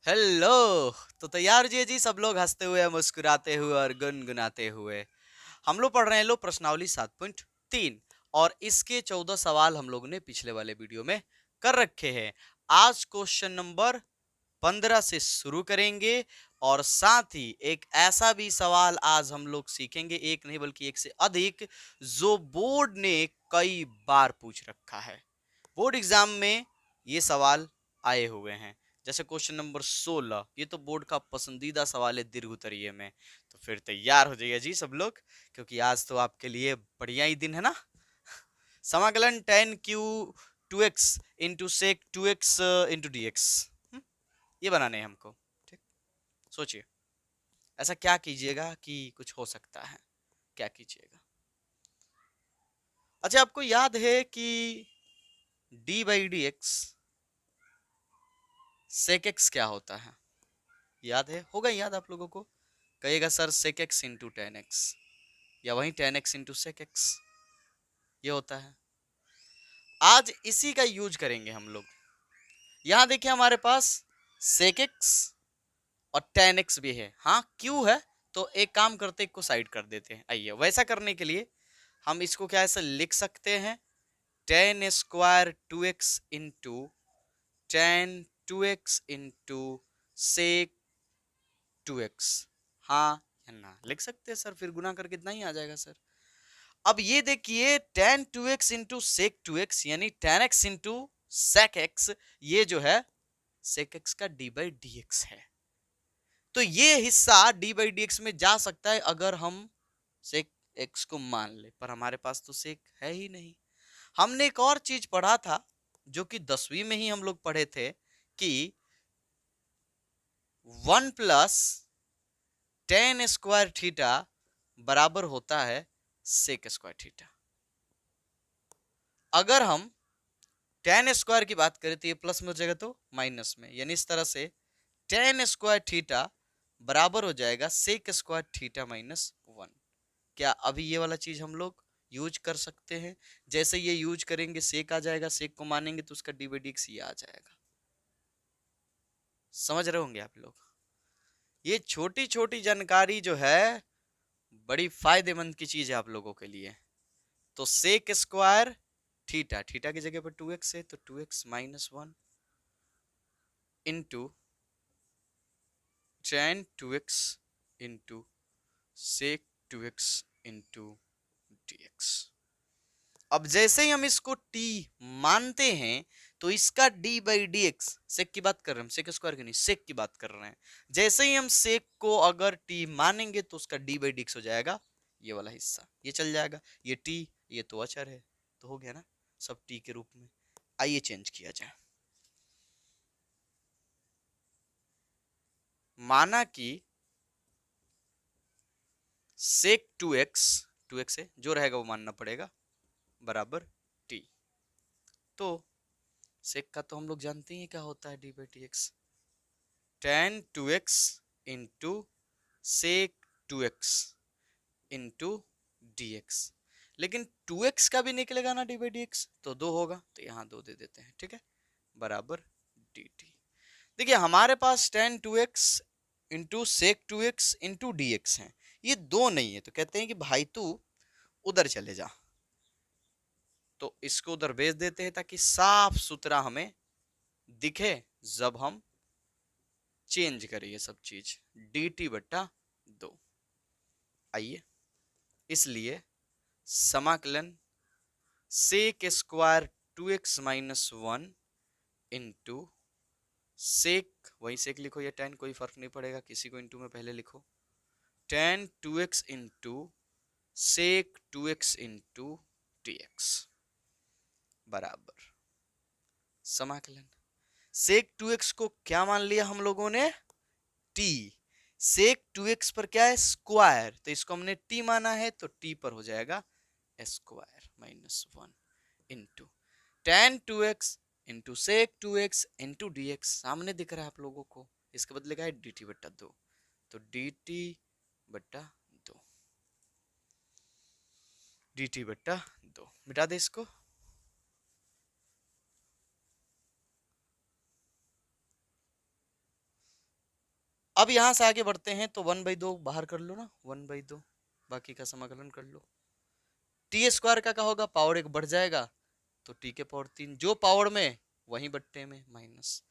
Hello. तो तैयार जी सब लोग हंसते हुए मुस्कुराते हुए और गुनगुनाते हुए। हम लोग पढ़ रहे हैं प्रश्नावली 7.3 और इसके 14 सवाल हम लोगों ने पिछले वाले वीडियो में कर रखे हैं। आज क्वेश्चन नंबर 15 से शुरू करेंगे और साथ ही एक ऐसा भी सवाल आज हम लोग सीखेंगे, एक नहीं बल्कि एक से अधिक, जो बोर्ड ने कई बार पूछ रखा है। बोर्ड एग्जाम में ये सवाल आए हुए हैं। जैसे क्वेश्चन नंबर 16, ये तो बोर्ड का पसंदीदा सवाल है दीर्घ उत्तरीय में। तो फिर तैयार हो जाइए जी सब लोग, क्योंकि आज तो आपके लिए बढ़िया ही दिन है ना। समाकलन tan cube two x into sec two x into d x, ये बनाने हैं हमको। ठीक, सोचिए ऐसा क्या कीजिएगा कि कुछ हो सकता है, क्या कीजिएगा। अच्छा, आपको याद है कि d by d x sec x क्या होता है? याद है, होगा याद आप लोगों को। कहिएगा sir sec x into tan x, या वही tan x into sec x, ये होता है। आज इसी का यूज करेंगे हम लोग। यहां देखिए हमारे पास सेक एक्स और टेन एक्स भी है। हाँ, क्यू है तो एक काम करते, एक को साइड कर देते हैं। आइए, वैसा करने के लिए हम इसको क्या ऐसा लिख सकते हैं, tan square two x into tan two x into sec two x. हाँ या ना लिख सकते हैं सर, फिर गुना करके इतना ही आ जाएगा सर। अब ये देखिए tan two x into sec two x यानी tan x into sec x, ये जो है सेक एक्स का डी बाई डी एक्स है। तो ये हिस्सा डी बाई डी एक्स में जा सकता है अगर हम सेक एक्स को मान ले, पर हमारे पास तो सेक है ही नहीं। हमने एक और चीज पढ़ा था जो कि 10वीं में ही हम लोग पढ़े थे कि 1 + टेन स्क्वायर थीटा बराबर होता है सेक स्क्वायर थीटा। अगर हम टेन स्क्वायर की बात करें तो ये प्लस में हो जाएगा तो माइनस में, यानी इस तरह से टेन स्क्वायर थीटा बराबर हो जाएगा सेक स्क्वायर थीटा माइनस 1। क्या अभी ये वाला चीज हम लोग यूज कर सकते हैं? जैसे ये यूज करेंगे सेक आ जाएगा, सेक को मानेंगे तो उसका डी बाई डी एक्स ये आ जाएगा। समझ रहे होंगे आप लोग। ये छोटी छोटी जानकारी जो है बड़ी फायदेमंद की चीज है आप लोगों के लिए। तो सेक स्क्वायर थीटा, थीटा की जगह पर 2x है तो 2x minus 1 into tan 2x into sec 2x into dx। अब जैसे ही हम इसको t मानते हैं तो इसका d बाई डी एक्स, सेक की बात कर रहे हैं हम, सेक स्क्वायर की नहीं, सेक की बात कर रहे हैं। जैसे ही हम सेक को अगर t मानेंगे तो उसका d बाई डी एक्स हो जाएगा ये वाला हिस्सा, ये चल जाएगा। ये t, ये तो अचर है, तो हो गया ना सब t के रूप में। आइए चेंज किया जाए। माना कि सेक टू एक्स है जो रहेगा वो मानना पड़ेगा बराबर t। तो सेक का तो हम लोग जानते हैं क्या होता है, d by d x, tan two x into sec two x into d x. लेकिन टू एक्स का भी निकलेगा ना डी बाई डी एक्स, तो दो होगा तो यहाँ दो दे देते हैं, ठीक है, बराबर डी टी। देखिए हमारे पास tan two x into sec two x into d x है, ये दो नहीं है, तो कहते हैं कि भाई तू उधर चले जा। तो इसको उधर भेज देते हैं ताकि साफ सुथरा हमें दिखे जब हम चेंज करें ये सब चीज, डी टी बट्टा दो। आइए, इसलिए समाकलन sec square two x minus 1 into sec, वही सेक लिखो या टेन कोई फर्क नहीं पड़ेगा, किसी को इंटू में पहले लिखो, tan two x into sec two x into d x बराबर समाकलन सेक टू एक्स को क्या मान लिया हम लोगों ने, टी। सेक टू एक्स पर क्या है, स्क्वायर, तो इसको हमने टी माना है तो टी पर हो जाएगा square minus 1 into tan two x into sec two x into d x. सामने दिख रहा है आप लोगों को, इसके बदले का है डी टी बट्टा दो, तो डी टी बट्टा दो, डी टी बट्टा दो, मिटा दे इसको। अब यहां से आगे बढ़ते हैं तो 1/2 बाहर कर लो ना, 1/2, बाकी का समाकलन कर लो। टी स्क्वायर का क्या होगा, पावर 1 बढ़ जाएगा तो टी के पावर 3, जो पावर में वही बट्टे में माइनस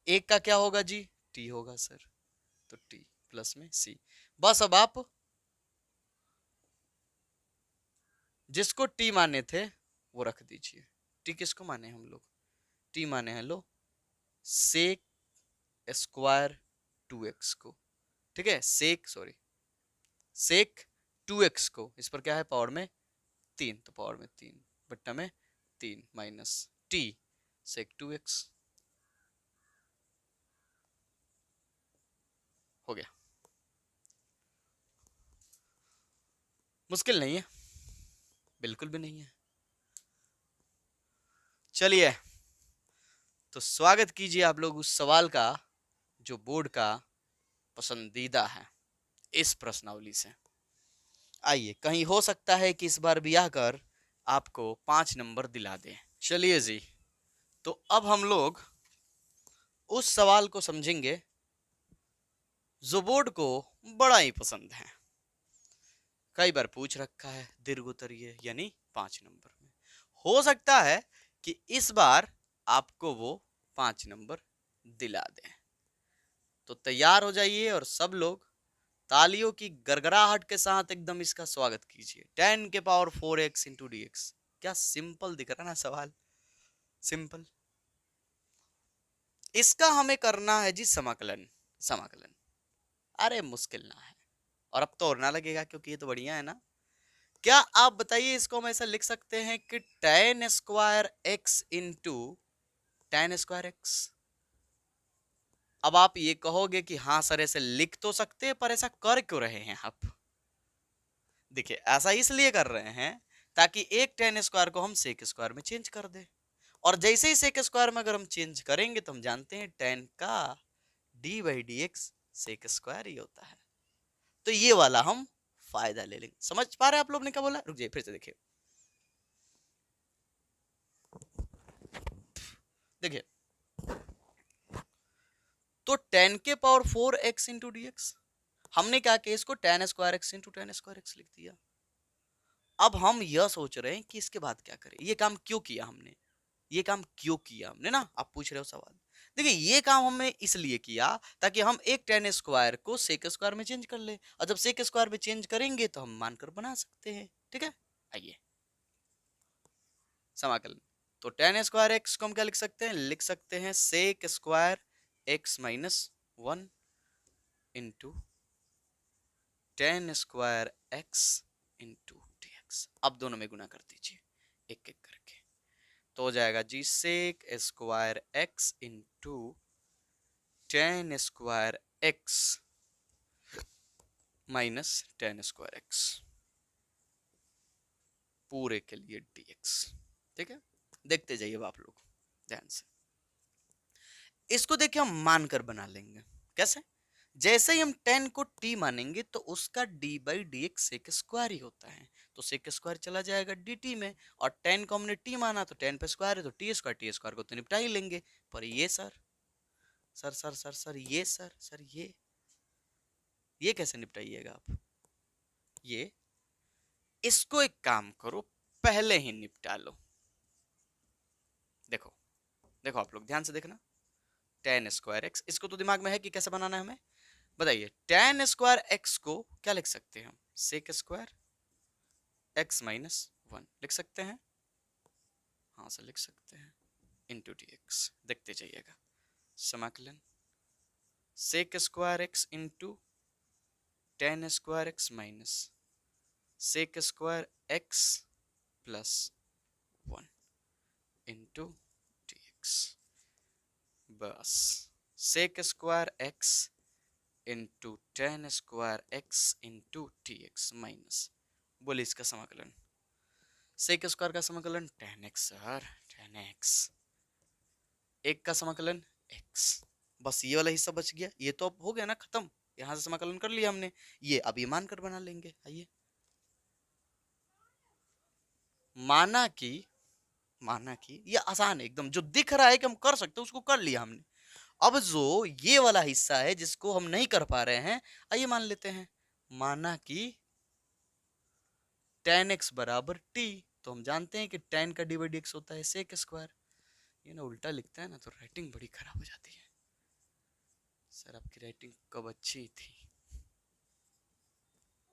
एक का क्या होगा जी, टी होगा सर, तो टी प्लस में सी। बस अब आप जिसको टी माने थे वो रख दीजिए। टी किसको माने हम लोग, टी माने हैं लो सेक स्क्वायर 2x को, ठीक है, सेक 2x को, इस पर क्या है पावर में 3, तो पावर में 3 बट्टा में 3 माइनस टी सेक 2x हो गया। मुश्किल नहीं है, बिल्कुल भी नहीं है। चलिए तो स्वागत कीजिए आप लोग उस सवाल का जो बोर्ड का पसंदीदा है इस प्रश्नावली से। आइए, कहीं हो सकता है कि इस बार भी आकर आपको 5 नंबर दिला दे। चलिए जी, तो अब हम लोग उस सवाल को समझेंगे जो बोर्ड को बड़ा ही पसंद है, कई बार पूछ रखा है, दीर्घ उत्तरीय यानी 5 नंबर में। हो सकता है कि इस बार आपको वो 5 नंबर दिला दें, तो तैयार हो जाइए और सब लोग तालियों की गड़गड़ाहट के साथ एकदम इसका स्वागत कीजिए। 10 के power 4x into d x. क्या सिंपल दिख रहा ना सवाल, सिंपल। इसका हमें करना है जी समाकलन, समाकलन अरे मुश्किल ना है, और अब तो और ना लगेगा क्योंकि ये तो बढ़िया है ना। क्या आप बताइए, इसको हम ऐसा लिख सकते हैं कि tan square x into tan square x। अब आप ये कहोगे कि हाँ सर ऐसे लिख तो सकते हैं, पर ऐसा कर क्यों रहे हैं आप। देखिए ऐसा इसलिए कर रहे हैं ताकि एक tan स्क्वायर को हम sec स्क्वायर में चेंज कर दे, और जैसे ही sec स्क्वायर में अगर हम चेंज करेंगे तो हम जानते हैं tan का d by d x sec square ही होता है। तो ये वाला हम फायदा ले लेंगे। समझ पा रहे हैं आप लोग ने क्या बोला, रुक जाइए फिर से देखिए। देखिए तो tan के power 4x into d x, हमने क्या किया, इसको tan square x into tan square x लिख दिया। अब हम यह सोच रहे हैं कि इसके बाद क्या करें, ये काम क्यों किया हमने, ये काम क्यों किया हमने ना, आप पूछ रहे हो सवाल। देखिए ये काम हमने इसलिए किया ताकि हम एक tan स्क्वायर को sec स्क्वायर में चेंज कर ले, और जब sec स्क्वायर में चेंज करेंगे तो हम मानकर बना सकते हैं, ठीक है। आइए समाकलन, तो tan स्क्वायर x को हम क्या लिख सकते हैं, लिख सकते हैं sec square x minus 1 into tan square x into dx। अब दोनों में गुना कर दीजिए एक एक करके, तो हो जाएगा जी sec square x into tan square x minus tan square x पूरे के लिए dx, ठीक है। देखते जाइए आप लोग ध्यान से, इसको देखिए हम मानकर बना लेंगे। कैसे, जैसे ही हम tan को t मानेंगे तो उसका d by d x sec square ही होता है, तो सेक स्क्वायर चला जाएगा dt में, और tan को हमने t माना तो tan पे स्क्वायर है तो टी स्क्वायर को तो निपटा ही लेंगे। पर ये सर ये सर ये कैसे निपटाइएगा आप, ये इसको एक काम करो पहले ही निपटा लो। देखो देखो आप लोग ध्यान से देखना, tan स्क्वायर x, इसको तो दिमाग में है कि कैसे बनाना है हमें, बताइए। tan स्क्वायर x को क्या लिख सकते हैं हम, सेक स्क्वायर x माइनस 1 लिख सकते हैं, हाँ सर लिख सकते हैं, इंटू डी एक्स। देखते जाइएगा समाकलन sec square x into tan square x minus sec square x plus 1 into d x, बस sec square x into tan square x into t x minus, बोले इसका समाकलन, सेक स्क्वायर का समाकलन tan x sir, tan x, एक का समाकलन x, बस ये वाला हिस्सा बच गया, ये तो अब हो गया ना खत्म, यहां से समाकलन कर लिया हमने, ये अब ये मान कर बना लेंगे। आइए माना कि ये आसान है एकदम, जो दिख रहा है कि हम कर सकते हैं उसको कर लिया हमने। अब जो ये वाला हिस्सा है जिसको हम नहीं कर पा रहे हैं, आइए मान लेते हैं, माना कि tan x बराबर t, तो हम जानते हैं कि tan का डी बाई डी एक्स होता है sec स्क्वायर। ये ना उल्टा लिखता है ना तो राइटिंग बड़ी खराब हो जाती है। सर आपकी राइटिंग कब अच्छी थी।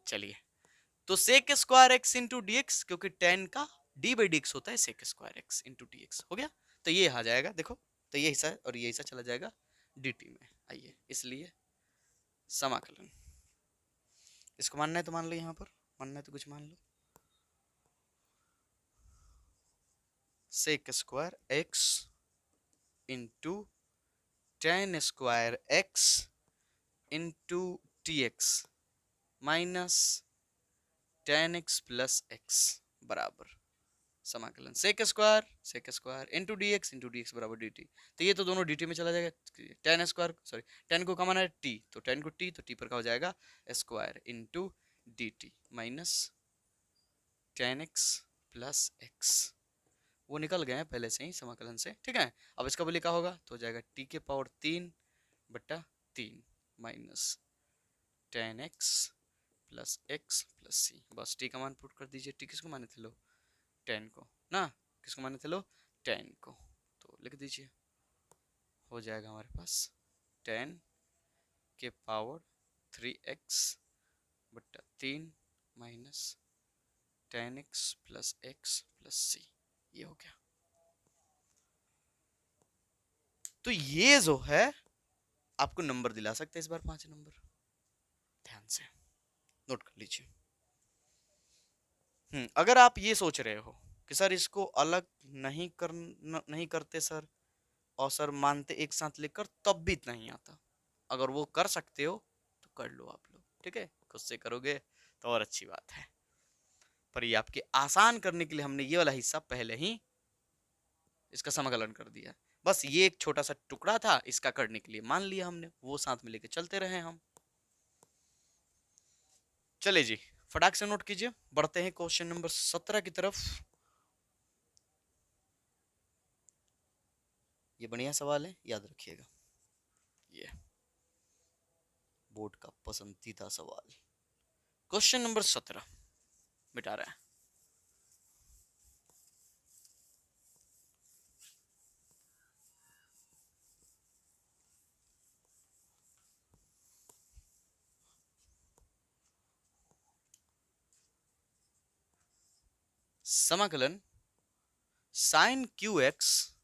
चलिए, तो sec square x into d x, क्योंकि tan का डी बाई डी एक्स होता है sec square x into d x, हो गया। तो ये आ जाएगा, देखो तो ये हिस्सा और ये हिस्सा चला जाएगा dt में। आइए, इसलिए समाकलन, इसको मानना है तो मान लो, यहाँ पर मानना है तो कुछ मान लो, sec square x into tan square x into t x minus tan x plus x बराबर समाकलन sec square into d x बराबर डी टी। तो ये तो दोनों डी टी में चला जाएगा, tan स्क्वायर सॉरी tan को कमाना है t, तो tan को t, तो t पर का हो जाएगा square into d T minus tan x plus x। वो निकल गए हैं पहले से ही समाकलन से, ठीक है। अब इसका भी लिखा होगा तो हो जाएगा t के power 3/3 minus tan x plus x plus c। बस t का मान पुट कर दीजिए। t किसको माने थे लो, tan को ना, किसको माने थे लो, tan को, तो लिख दीजिए। हो जाएगा हमारे पास tan के power 3x/3 minus tan x plus c। ये हो गया। तो ये जो है आपको नंबर दिला सकते हैं इस बार 5 नंबर, ध्यान से नोट कर लीजिए। अगर आप ये सोच रहे हो कि सर इसको अलग नहीं करते सर, और सर मानते एक साथ लेकर तब भी इतना ही आता, अगर वो कर सकते हो तो कर लो आप लोग, ठीक है। खुद से करोगे तो और अच्छी बात है, पर ये आपके आसान करने के लिए हमने ये वाला हिस्सा पहले ही इसका समाकलन कर दिया। बस ये एक छोटा सा टुकड़ा था, इसका करने के लिए मान लिया हमने, वो साथ में लेके चलते रहे हम। चले जी, फटाक से नोट कीजिए, बढ़ते हैं क्वेश्चन नंबर 17 की तरफ। ये बढ़िया सवाल है, याद रखिएगा, ये बोर्ड का पसंदीदा सवाल। क्वेश्चन नंबर 17 मिटा रहा है। समाकलन sine cube x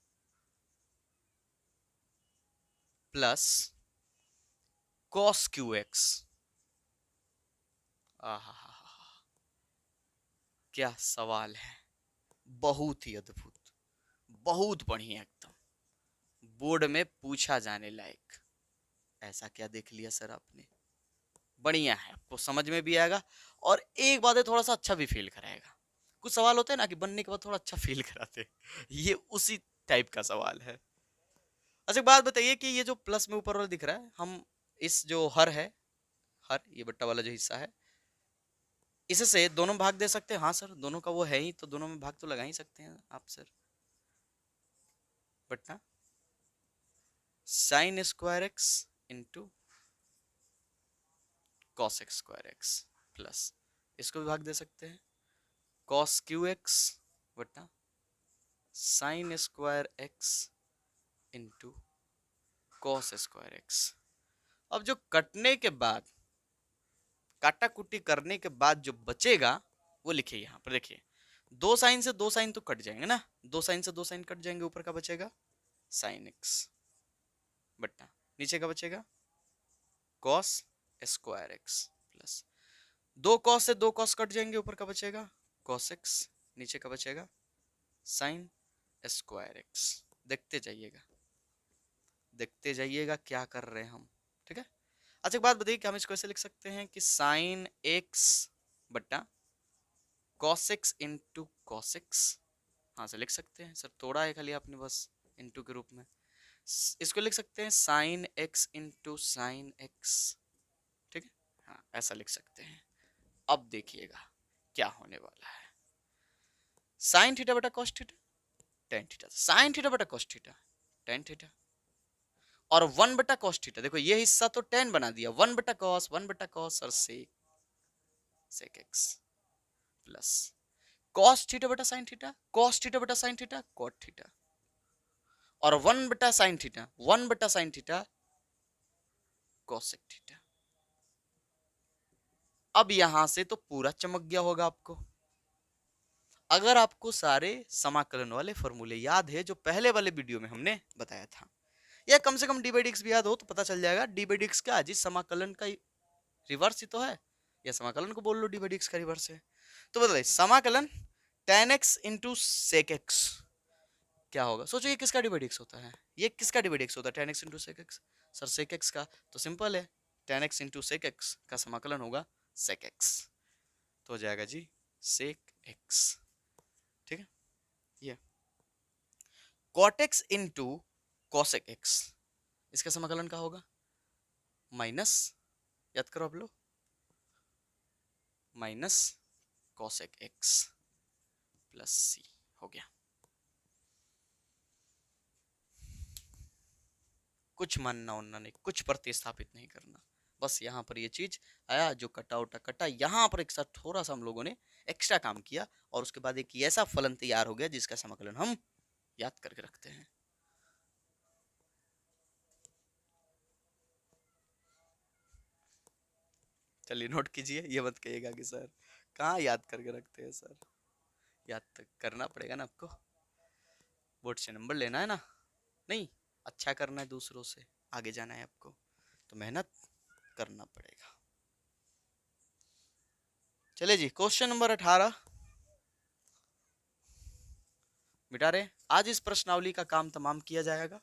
plus cos Q x. क्या सवाल है, बहुत ही अद्भुत, बहुत बढ़िया, एकदम बोर्ड में पूछा जाने लायक। ऐसा क्या देख लिया सर आपने, बढ़िया है, आपको समझ में भी आएगा और एक बात है, थोड़ा सा अच्छा भी फील कराएगा। कुछ सवाल होते हैं ना कि बनने के बाद थोड़ा अच्छा फील कराते, ये उसी टाइप का सवाल है। अच्छा, एक बात बताइए कि ये जो प्लस में ऊपर वाला दिख रहा है, हम इस जो हर है, हर ये बट्टा वाला जो हिस्सा है, इससे दोनों भाग दे सकते हैं। हाँ सर, दोनों का वो है ही, तो दोनों में भाग तो लगा ही सकते हैं आप सर। बट्टा sign square x into cos x square x plus, इसको भी भाग दे सकते हैं, कॉस क्यू एक्स बट्टा sign square x into cos square x. अब जो कटने के बाद, काटा कुटी करने के बाद जो बचेगा वो लिखिए यहाँ पर। देखिए, दो साइन से दो साइन तो कट जाएंगे ना, दो साइन से दो साइन कट जाएंगे, ऊपर का बचेगा साइन एक्स बट्टा नीचे का बचेगा कॉस स्क्वायर एक्स प्लस, दो कॉस से दो कॉस कट जाएंगे, ऊपर का बचेगा कॉस एक्स, नीचे का बचेगा साइन स्क्वायर एक्स। देखते जाइएगा, देखते जाइएगा क्या कर रहे हैं हम, ठीक है। अच्छा, एक बात बताइए कि हम इसको ऐसे लिख सकते हैं कि साइन एक्स बट्टा cos x into cos x. हाँ सर, लिख सकते हैं सर, तोड़ा है खाली आपने बस इंटू के रूप में। इसको लिख सकते हैं sign x into sine x, ठीक है। हाँ, ऐसा लिख सकते हैं। अब देखिएगा क्या होने वाला है, साइन थीटा बटा cos theta tan theta, sine theta बटा कॉस थीटा टेन थीटा, और 1/cos थीटा, देखो ये हिस्सा तो tan बना दिया, 1/cos और sec x plus cos theta बटा sin थीटा, cos थीटा बटा sin थीटा, cot थीटा, और 1/sin theta, 1/sin theta cosec theta. अब यहां से तो पूरा चमक गया होगा आपको। अगर आपको सारे समाकलन वाले फॉर्मूले याद है जो पहले वाले वीडियो में हमने बताया था, या कम से कम डी बाई डी एक्स भी याद हो तो पता चल जाएगा डी बाई डी एक्स क्या, जिस समाकलन का रिवर्स ही तो है, या समाकलन को बोल लो डी बाई डी एक्स का रिवर्स है। तो बताइए समाकलन tan x into sec x क्या होगा। सोचो ये किसका डी बाई डी एक्स होता है, ये किसका डी बाई डी एक्स होता है, tan x into sec x. Sir sec x का, तो सिंपल है, tan x into sec x का समाकलन होगा सेक एक्स, तो हो जाएगा जी सेक एक्स। ठीक है, ये cot x into cosec x, इसका समाकलन क्या होगा, माइनस, याद करो आप लोग, minus cosec x plus c हो गया। कुछ मानना उनना नहीं, कुछ प्रतिस्थापित नहीं करना, बस यहाँ पर ये चीज आया जो कटा उटा कटा, यहाँ पर एक साथ थोड़ा सा हम लोगों ने एक्स्ट्रा काम किया और उसके बाद एक ऐसा फलन तैयार हो गया जिसका समाकलन हम याद करके रखते हैं। चलिए नोट कीजिए, ये मत कहिएगा कि सर कहाँ याद करके रखते हैं, सर याद तक करना पड़ेगा ना आपको, बोर्ड से नंबर लेना है ना, नहीं अच्छा करना है, दूसरों से आगे जाना है आपको, तो मेहनत करना पड़ेगा। चलिए जी क्वेश्चन नंबर 18 मिटा रहे, आज इस प्रश्नावली का काम तमाम किया जाएगा,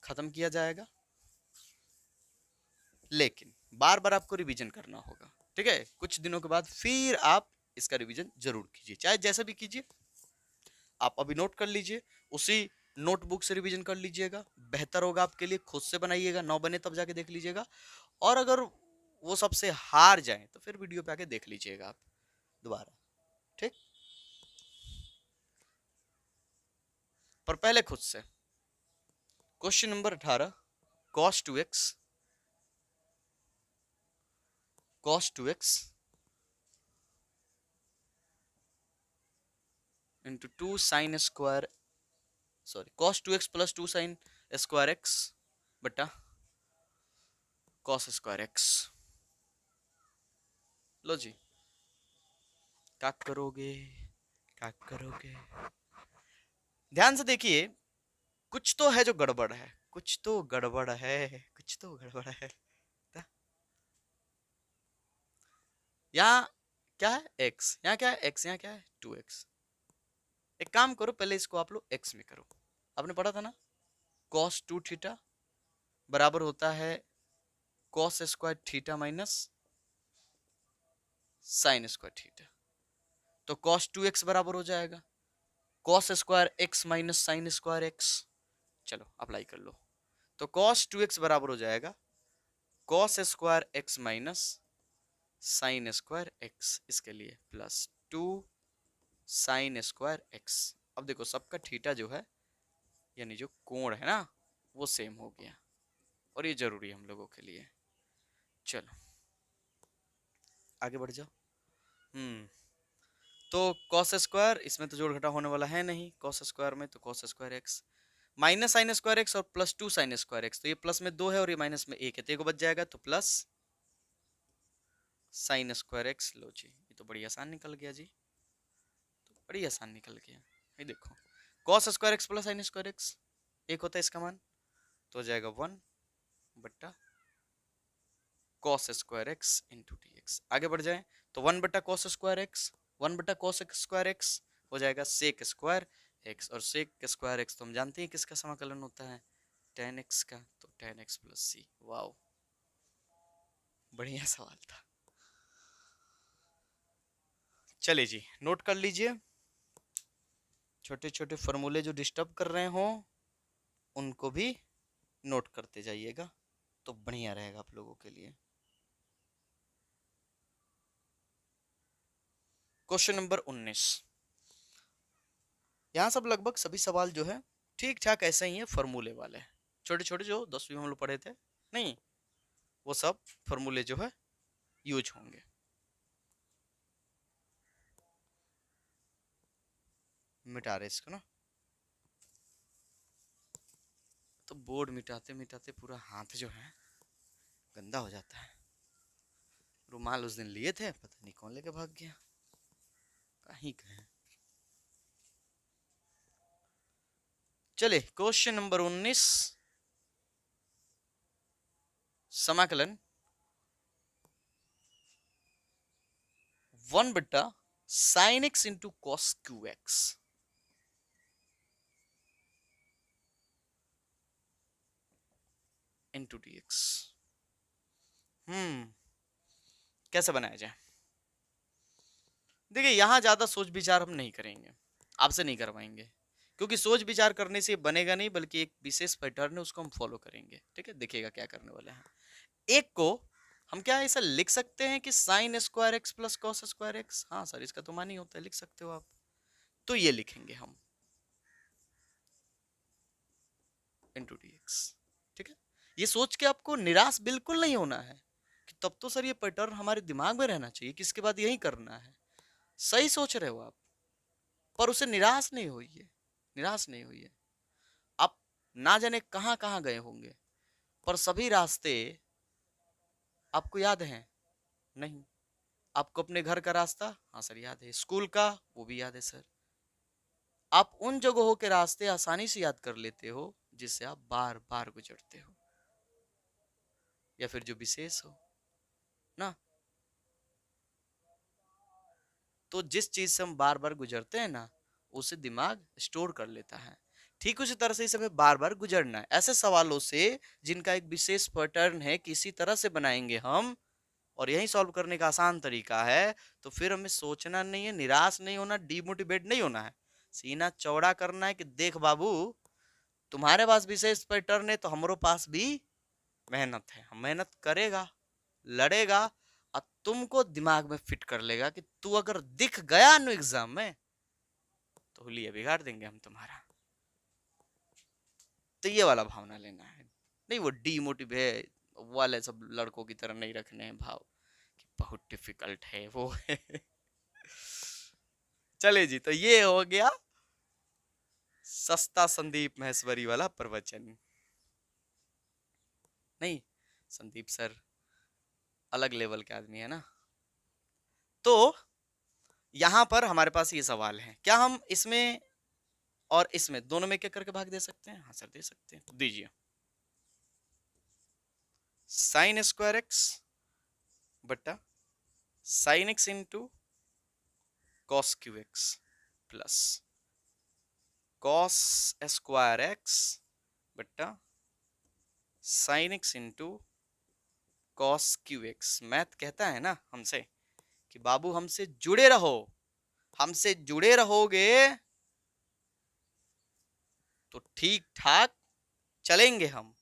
खत्म किया जाएगा, लेकिन बार बार आपको रिवीजन करना होगा। ठीक है, कुछ दिनों के बाद फिर आप इसका रिवीजन जरूर कीजिए, चाहे जैसा भी कीजिए, आप अभी नोट कर लीजिए, उसी नोटबुक से रिवीजन कर लीजिएगा, बेहतर होगा आपके लिए। खुद से बनाइएगा, ना बने तब जाके देख लीजिएगा, और अगर वो सबसे हार जाए तो फिर वीडियो पे आके देख लीजिएगा आप दोबारा। ठीक, पर पहले खुद से question number 18 cos 2x into 2 sin square, sorry cos 2x plus 2 sin square x बटा cos स्क्वायर x। लो जी, क्या करोगे, क्या करोगे, ध्यान से देखिए, कुछ तो है जो गड़बड़ है, कुछ तो गड़बड़ है, कुछ तो गड़बड़ है। यहाँ क्या है x, यहाँ क्या है x, यहाँ क्या है 2x। एक काम करो, पहले इसको आप लोग x में करो, आपने पढ़ा था ना cos 2 थीटा बराबर होता है cos square theta minus sin square theta, तो cos 2x बराबर हो जाएगा cos square x minus sin square x। चलो अप्लाई कर लो, तो cos 2x बराबर हो जाएगा cos square x minus sin square x, इसके लिए प्लस 2 sin स्क्वायर x। अब देखो सबका थीटा जो है, यानी जो कोण है ना, वो सेम हो गया, और ये जरूरी है हम लोगों के लिए। चलो आगे बढ़ जाओ। तो cos स्क्वायर, इसमें तो जोड़ घटा होने वाला है नहीं cos स्क्वायर में, तो cos square x minus sign square x और प्लस 2 साइन स्क्वायर एक्स, तो ये प्लस में 2 है और ये माइनस में 1 है, तो एक बच जाएगा, तो प्लस साइन स्क्वायर एक्स। लो जी, ये तो बड़ी आसान निकल गया जी, तो बड़ी आसान निकल गया। ये देखो cos square x plus sign square x एक होता है इसका मान, तो हो जाएगा 1 बट्टा cos square x into d x. आगे बढ़ जाए तो 1 बट्टा cos स्क्वायर एक्स, 1 बट्टा cos स्क्वायर एक्स हो जाएगा सेक स्क्वायर एक्स, और सेक स्क्वायर एक्स तो हम जानते हैं किसका समाकलन होता है, tan x का, तो tan x प्लस सी। वाओ, बढ़िया सवाल था। चलिए जी नोट कर लीजिए, छोटे छोटे फॉर्मूले जो डिस्टर्ब कर रहे हो उनको भी नोट करते जाइएगा, तो बढ़िया रहेगा आप लोगों के लिए। क्वेश्चन नंबर 19, यहाँ सब लगभग सभी सवाल जो है ठीक ठाक ऐसे ही है, फॉर्मूले वाले छोटे छोटे जो 10वीं में हम लोग पढ़े थे, नहीं वो सब फॉर्मूले जो है यूज होंगे। मिटा रहे इसको ना, तो बोर्ड मिटाते मिटाते पूरा हाथ जो है गंदा हो जाता है। रुमाल उस दिन लिए थे, पता नहीं कौन लेके भाग गया, कहीं गए। चले क्वेश्चन नंबर 19, समाकलन 1/sin x into cos qx into dx। कैसे बनाया जाए? देखिए यहां ज्यादा सोच विचार हम नहीं करेंगे, आपसे नहीं करवाएंगे, क्योंकि सोच विचार करने से बनेगा नहीं, बल्कि एक विशेष पैटर्न है उसको हम फॉलो करेंगे। ठीक है, देखिएगा क्या करने वाले हैं। एक को हम क्या ऐसा लिख सकते हैं कि sign square x plus cos square x, हाँ सर इसका तो मान ही होता है, लिख सकते हो आप। तो ये लिखेंगे हम इंटू डी एक्स। ठीक है, ये सोच के आपको निराश बिल्कुल नहीं होना है कि तब तो सर ये पैटर्न हमारे दिमाग में रहना चाहिए कि इसके बाद यही करना है। सही सोच रहे हो आप, पर उसे निराश नहीं होइए, निराश नहीं होइए। आप ना जाने कहां कहां गए होंगे, पर सभी रास्ते आपको याद हैं? नहीं। आपको अपने घर का रास्ता, हाँ सर याद है, स्कूल का वो भी याद है सर। आप उन जगहों के रास्ते आसानी से याद कर लेते हो जिससे आप बार बार गुजरते हो, या फिर जो विशेष हो ना। तो जिस चीज से हम बार बार गुजरते हैं ना, उसे दिमाग स्टोर कर लेता है। ठीक उसी तरह से इसे हमें बार बार गुजरना है ऐसे सवालों से जिनका एक विशेष पैटर्न है, किसी तरह से बनाएंगे हम, और यही सॉल्व करने का आसान तरीका है। तो फिर हमें सोचना नहीं है, निराश नहीं होना, डीमोटिवेट नहीं होना है, सीना चौड़ा करना है कि देख बाबू, तुम्हारे पास विशेष पैटर्न है तो हमारे पास भी मेहनत है, हम मेहनत करेगा, लड़ेगा, और तुमको दिमाग में फिट कर लेगा कि तू अगर दिख गया नो एग्जाम में तो लिए बिगाड़ देंगे हम तुम्हारा। तो ये वाला भावना लेना है, नहीं वो डीमोटिवेट वाले सब लड़कों की तरह नहीं रखने हैं भाव कि बहुत डिफिकल्ट है वो है। चले जी, तो ये हो गया सस्ता संदीप महेश्वरी वाला प्रवचन। नहीं, संदीप सर अलग लेवल के आदमी है ना। तो यहां पर हमारे पास ये सवाल है, क्या हम इसमें और इसमें दोनों में क्या करके भाग दे सकते हैं? हाँ सर दे सकते हैं, तो दीजिए। साइन स्क्वायर एक्स बटा sine x into cos Q x plus cos square x बटा sine x into cos Q x. Math कहता है ना हमसे कि बाबू हमसे जुड़े रहो, हमसे जुड़े रहोगे तो ठीक ठाक चलेंगे हम,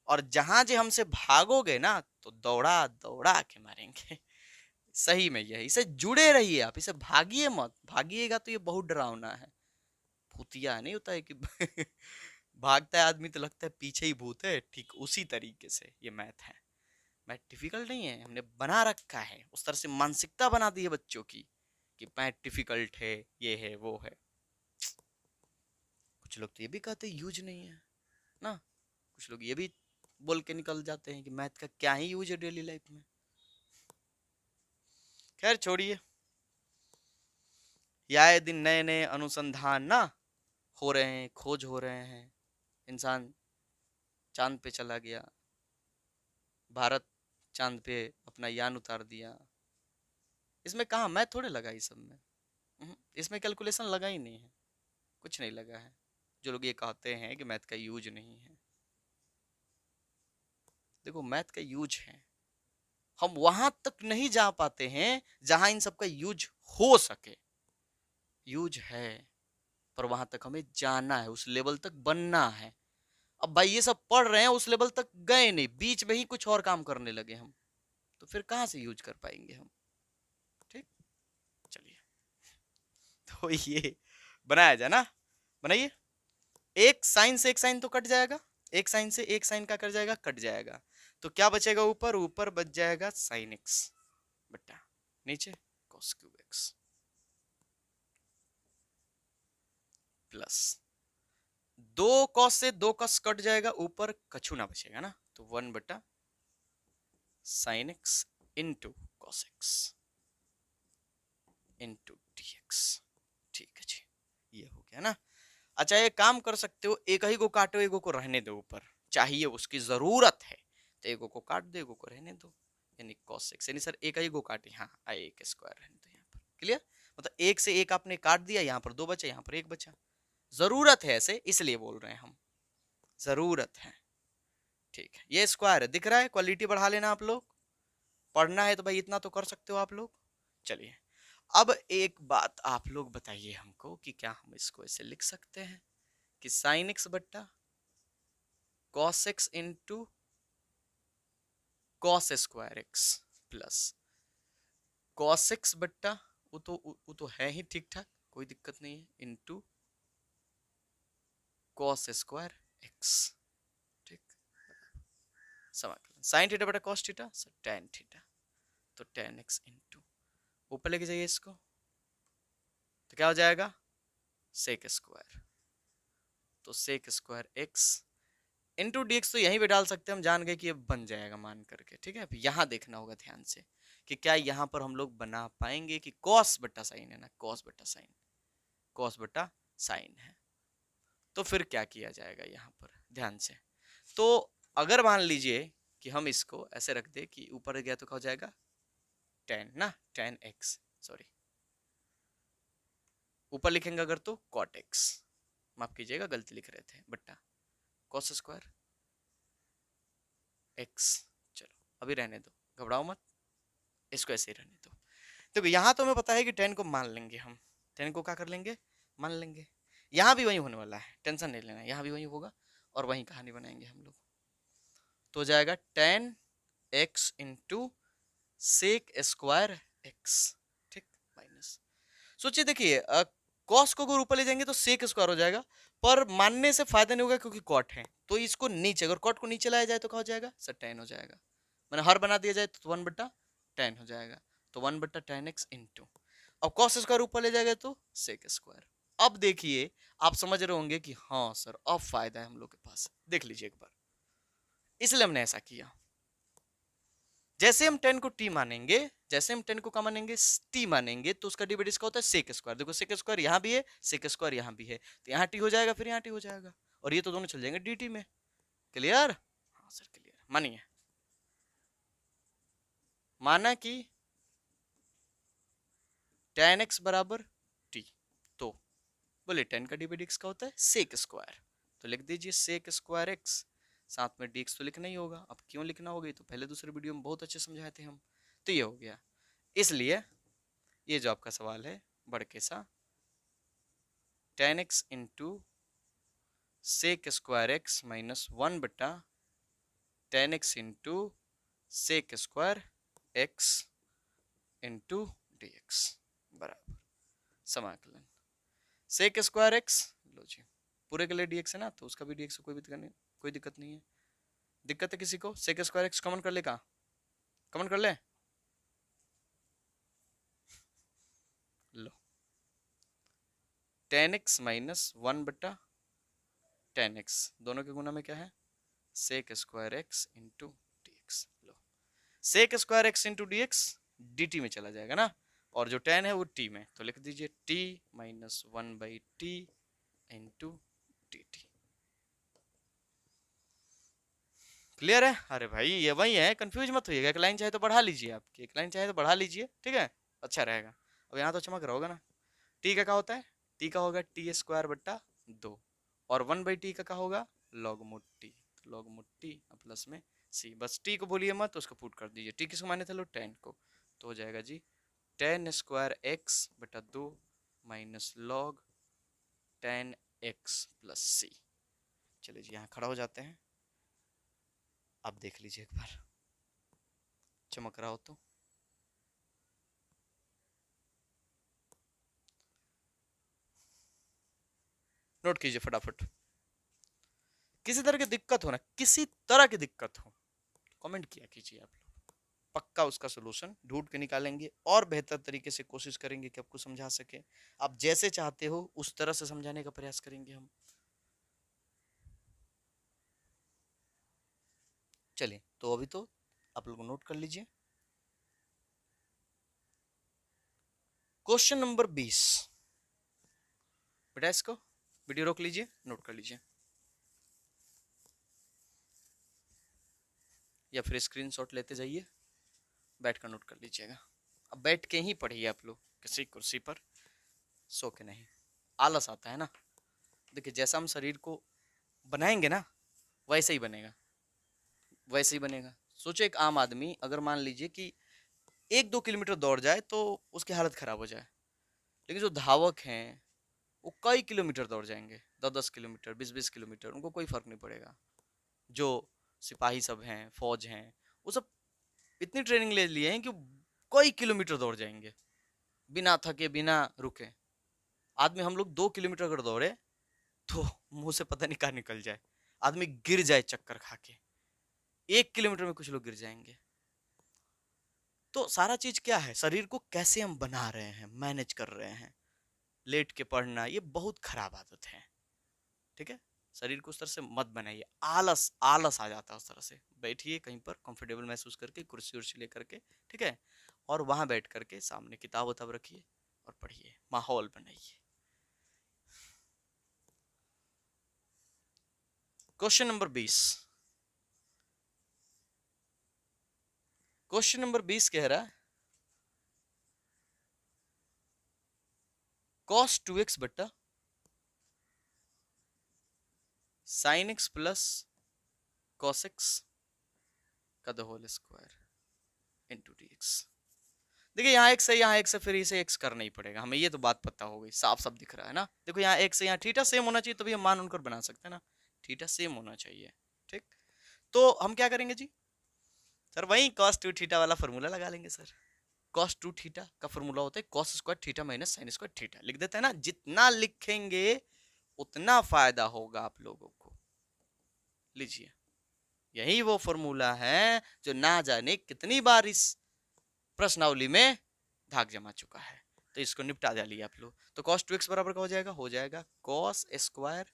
और जहां जे हमसे भागोगे ना तो दौड़ा दौड़ा के मारेंगे। सही में यही, इसे जुड़े रहिए आप, इसे भागिए मत, भागिएगा तो ये बहुत डरावना है। भूतिया नहीं होता है कि भागता है आदमी तो लगता है पीछे ही भूत है, ठीक उसी तरीके से ये मैथ है। मैथ डिफिकल्ट नहीं है, हमने बना रखा है, उस तरह से मानसिकता बना दी है बच्चों की कि मैथ डिफिकल्ट है, ये है वो है। कुछ लोग तो ये भी कहते हैं यूज नहीं है ना, कुछ लोग ये भी बोल के निकल जाते हैं कि मैथ का क्या ही यूज है डेली लाइफ में। खैर छोड़िए, आए दिन नए नए अनुसंधान ना हो रहे हैं, खोज हो रहे हैं। इंसान चांद पे चला गया, भारत चांद पे अपना यान उतार दिया। इसमें कहाँ मैथ थोड़े लगा, इस सब में इसमें कैलकुलेशन लगा ही नहीं है, कुछ नहीं लगा है। जो लोग ये कहते हैं कि मैथ का यूज नहीं है, देखो मैथ का यूज है, हम वहां तक नहीं जा पाते हैं जहां इन सब का यूज हो सके। यूज है, पर वहां तक हमें जाना है, उस लेवल तक बनना है। अब भाई ये सब पढ़ रहे हैं, उस लेवल तक गए नहीं, बीच में ही कुछ और काम करने लगे हम, तो फिर कहां से यूज कर पाएंगे हम? ठीक, चलिए। तो ये बनाया जाए ना, बनाइए। एक साइन से एक साइन तो कट जाएगा, एक साइन से एक साइन का कट जाएगा, कट जाएगा। तो क्या बचेगा ऊपर, ऊपर बच जाएगा साइन एक्स बटा नीचे कॉस क्यूब एक्स प्लस दो कॉस से दो कॉस कट जाएगा, ऊपर कछु ना बचेगा ना, तो 1 बटा sine x into cos x into d x. ठीक है जी, ये हो गया ना। अच्छा ये काम कर सकते हो, एक ही को काटो, एगो को रहने दो, ऊपर चाहिए उसकी जरूरत है तो एगो को काट दो, एगो को रहने दो, यानी cos x, यानी सर एक ही को काटे, हाँ आई एक स्क्वायर रहने दो यहाँ पर, क्लियर। मतलब एक से एक आपने काट दिया, यहाँ पर दो बचा, यहाँ पर एक बचा, जरूरत है ऐसे इसलिए बोल रहे हैं हम, जरूरत है। ठीक है, ये स्क्वायर है, दिख रहा है, क्वालिटी बढ़ा लेना आप लोग, पढ़ना है तो भाई इतना तो कर सकते हो आप लोग। चलिए अब एक बात आप लोग बताइए हमको कि क्या हम इसको ऐसे लिख सकते हैं कि साइन एक्स बट्टा cos x into cos square x plus cos x बट्टा वो तो है ही ठीक ठाक, कोई दिक्कत नहीं है, इंटू कॉस स्क्वायर एक्स। ठीक, समाकलन साइन थीटा बटा कॉस थीटा टेन थीटा, तो टेन एक्स इंटू ऊपर लेके जाइए इसको, तो क्या हो जाएगा सेक स्क्वायर, तो sec square x into d x, तो यहीं पे डाल सकते हैं हम, जान गए कि ये बन जाएगा मान करके। ठीक है, अब यहाँ देखना होगा ध्यान से कि क्या यहाँ पर हम लोग बना पाएंगे कि कॉस बट्टा साइन है ना, कॉस बट्टा साइन, कॉस बट्टा साइन है, तो फिर क्या किया जाएगा यहाँ पर ध्यान से। तो अगर मान लीजिए कि हम इसको ऐसे रख दे कि ऊपर गया तो क्या हो जाएगा टेन ना, टेन एक्स, सॉरी ऊपर लिखेंगे अगर तो कॉट एक्स, माफ कीजिएगा गलती लिख रहे थे, बट्टा कॉस स्क्वायर एक्स। चलो अभी रहने दो, घबराओ मत, इसको ऐसे ही रहने दो। देखो यहाँ तो हमें पता है कि टेन को मान लेंगे हम, टेन को क्या कर लेंगे, मान लेंगे। यहाँ भी वही होने वाला है, टेंशन नहीं लेना, यहाँ भी वही होगा और वही कहानी बनाएंगे हम लोग। तो हो जाएगा tan x into sec square x, ठीक, माइनस, सोचिए देखिए कॉस को अगर ऊपर ले जाएंगे तो सेक स्क्वायर हो जाएगा, पर मानने से फायदा नहीं होगा क्योंकि कॉट है, तो इसको नीचे, अगर कॉट को नीचे लाया जाए तो क्या हो जाएगा सर टेन हो जाएगा, मैंने हर बना दिया जाए तो 1/10 हो जाएगा, तो 1/10x इंटू, अब कॉस स्क्वायर ऊपर ले जाएगा तो सेक स्क्वायर। अब देखिए आप समझ रहे होंगे कि हाँ सर अब फायदा है हम लोग के पास, देख लीजिए एक बार, इसलिए हमने ऐसा किया। जैसे हम 10 को t मानेंगे, जैसे हम 10 को क्या मानेंगे t मानेंगे, तो उसका डिवाइड इसका होता है सेक स्क्वायर, देखो सेक स्क्वायर यहाँ भी है, सेक स्क्वायर यहाँ भी है, तो यहाँ t हो जाएगा, फिर यहाँ t हो जाएगा, और ये तो दोनों चल जाएंगे dt में, क्लियर। हाँ सर क्लियर, मानिए माना कि tan x बराबर t, तो बोले 10 का डिवाइड x का होता है सेक स्क्वायर, तो लिख दीजिए सेक स्क्वायर x, साथ में dx तो लिखना ही होगा, अब क्यों लिखना होगा, ये तो पहले दूसरे वीडियो में बहुत अच्छे समझाए थे हम, तो ये हो गया। इसलिए ये जो आपका सवाल है बढ़ के सा tan x into sec square x minus 1/tan x into sec square x into d x बराबर समाकलन सेक स्क्वायर एक्स, लो जी पूरे के लिए dx है ना, तो उसका भी dx कोई भी दिक्कत नहीं, कोई दिक्कत नहीं है। दिक्कत है किसी को, सेक स्क्वायर एक्स कॉमन कर ले, कहाँ कॉमन कर ले, लो tan x minus 1/tan x, दोनों के गुना में क्या है sec square x into d x, लो sec square x into d x d t में चला जाएगा ना, और जो tan है वो t में, तो लिख दीजिए t minus 1/t into d T. Clear है, अरे भाई ये वही है, कंफ्यूज मत होइएगा, एक लाइन चाहे तो बढ़ा लीजिए, आपकी एक लाइन चाहे तो बढ़ा लीजिए, ठीक है, अच्छा रहेगा। अब यहाँ तो चमक रहा होगा ना, टी का क्या होता है, टी का होगा टी स्क्वायर बट्टा 2, और 1/t का क्या होगा log mode T, log mode T plus में सी, बस टी को बोलिए मत, उसको पुट कर दीजिए, टी किसको माने थे लो 10 को, तो हो जाएगा जी tan स्क्वायर एक्स बटा 2 minus log tan x plus c. चलिए जी यहाँ खड़ा हो जाते हैं, आप देख लीजिए एक बार, चमक रहा हो तो नोट कीजिए फटाफट। किसी तरह की दिक्कत हो ना, किसी तरह की दिक्कत हो, कमेंट किया कीजिए आप लोग, पक्का उसका सोल्यूशन ढूंढ के निकालेंगे और बेहतर तरीके से कोशिश करेंगे कि आपको समझा सके। आप जैसे चाहते हो उस तरह से समझाने का प्रयास करेंगे हम। चलिए, तो अभी तो आप लोग नोट कर लीजिए। क्वेश्चन नंबर 20, बेटा इसको वीडियो रोक लीजिए, नोट कर लीजिए, या फिर स्क्रीनशॉट लेते जाइए, बैठ कर नोट कर लीजिएगा। अब बैठ के ही पढ़िए आप लोग, किसी कुर्सी पर सो के नहीं, आलस आता है ना। देखिए, जैसा हम शरीर को बनाएंगे ना वैसे ही बनेगा, वैसे ही बनेगा। सोचो, एक आम आदमी अगर मान लीजिए कि 1-2 किलोमीटर दौड़ जाए तो उसकी हालत खराब हो जाए, लेकिन जो धावक हैं वो कई किलोमीटर दौड़ जाएंगे, 10-10 किलोमीटर, 20-20 किलोमीटर, उनको कोई फर्क नहीं पड़ेगा। जो सिपाही सब हैं, फौज हैं, वो सब इतनी ट्रेनिंग ले लिए हैं कि कई किलोमीटर दौड़ जाएंगे बिना थके, बिना रुके। आदमी, हम लोग 2 किलोमीटर अगर दौड़े तो मुंह से पता नहीं कहाँ निकल जाए, आदमी गिर जाए चक्कर खा के। 1 किलोमीटर में कुछ लोग गिर जाएंगे। तो सारा चीज क्या है, शरीर को कैसे हम बना रहे हैं, मैनेज कर रहे हैं। लेट के पढ़ना ये बहुत खराब आदत है, ठीक है। शरीर को उस तरह से मत बनाइए, आलस आलस आ जाता है उस तरह से। बैठिए कहीं पर कंफर्टेबल महसूस करके, कुर्सी उर्सी लेकर के, ठीक है, और वहां बैठ करके सामने किताब उताब रखिए और पढ़िए, माहौल बनाइए। क्वेश्चन नंबर 20, क्वेश्चन नंबर 20 कह रहा है cos 2x बट्टा sin x plus cos x का the whole square into d x. देखिए, यहाँ x है, यहाँ x है, फिर इसे x करना ही पड़ेगा हमें, ये तो बात पता हो गई, साफ साफ दिख रहा है ना। देखो, यहाँ x है, यहाँ थीटा सेम होना चाहिए, तभी हम मान उनकर बना सकते हैं ना, थीटा सेम होना चाहिए, ठीक। तो हम क्या करेंगे जी, सर वही cos 2 थीटा वाला फॉर्मूला लगा लेंगे सर। cos 2 थीटा का फॉर्मूला होता है cos square theta minus sin square theta, लिख देते हैं ना। जितना लिखेंगे उतना फायदा होगा आप लोगों को। लीजिए, यही वो फॉर्मूला है जो ना जाने कितनी बार इस प्रश्नावली में धाक जमा चुका है। तो इसको निपटा डालिए आप लोग। तो cos 2x बराबर का हो जाएगा cos square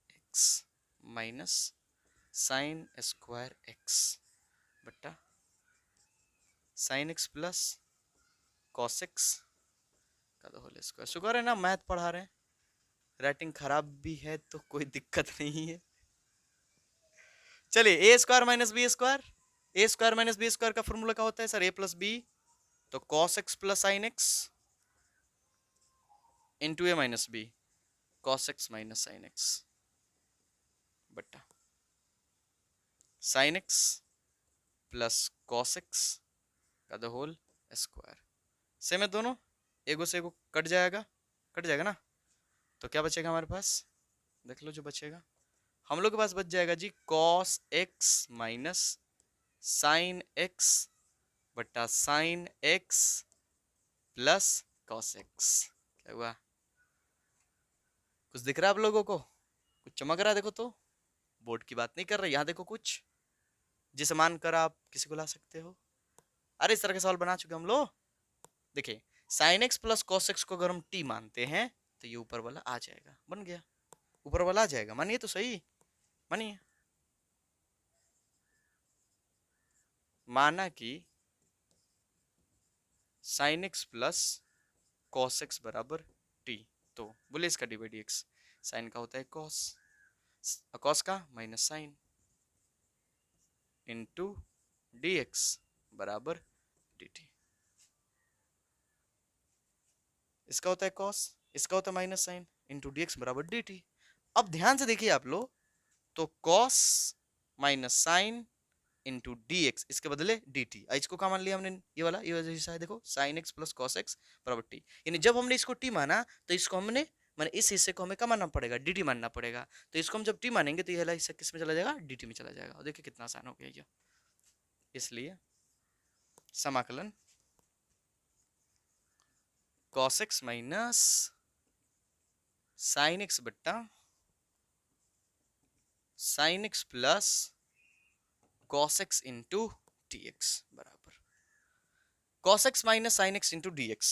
x minus sin square x बट्टा sin x plus cos x का होल स्क्वायर। शुक्र है ना मैथ पढ़ा रहे हैं, राइटिंग खराब भी है तो कोई दिक्कत नहीं है। चलिए, a square minus b square, a square minus b square का फॉर्मूला क्या होता है सर, ए प्लस बी, तो cos x plus sin x into a minus b, cos x minus sin x बट्टा sin x plus cos x का the whole square. Same है दोनों, एगो से एगो कट जाएगा, कट जाएगा ना। तो क्या बचेगा हमारे पास, देख लो जो बचेगा। हम लोग के पास बच जाएगा जी cos x minus sin x बट्टा sin x plus cos x। क्या हुआ, कुछ दिख रहा है आप लोगों को, कुछ चमक रहा है? देखो तो, बोर्ड की बात नहीं कर रहे, यहाँ देखो कुछ जिसे मानकर आप किसी को ला सकते हो। अरे इस तरह के सवाल बना चुके हम लोग। देखिए, sin x plus cos x को अगर हम t मानते हैं तो ये ऊपर वाला आ जाएगा, बन गया, ऊपर वाला आ जाएगा, मानिए तो सही, मानिए। माना कि sin x plus cos x बराबर t, तो बोले इसका d by d x, sine का होता है cos, cos का minus sine into d x बराबर डी टी। इसका होता है cos, इसका होता है minus sine into d x बराबर डी टी। अब ध्यान से देखिए आप लोग, तो cos minus sine into d x, इसके बदले डी टी, इसको क्या मान लिया हमने, ये वाला, ये वजह से देखो sign x plus cos x बराबर टी। यानी जब हमने इसको टी माना तो इसको हमने, माने इस हिस्से को हमें क्या मानना पड़ेगा, डी टी मानना पड़ेगा। तो इसको हम जब टी मानेंगे तो ये वाला हिस्सा किस में चला जाएगा, डी टी में चला जाएगा। और देखिए कितना आसान हो गया ये। इसलिए समाकलन cos x minus sine x बट्टा sine x plus cos x into t x बराबर cos x minus sine x into d x,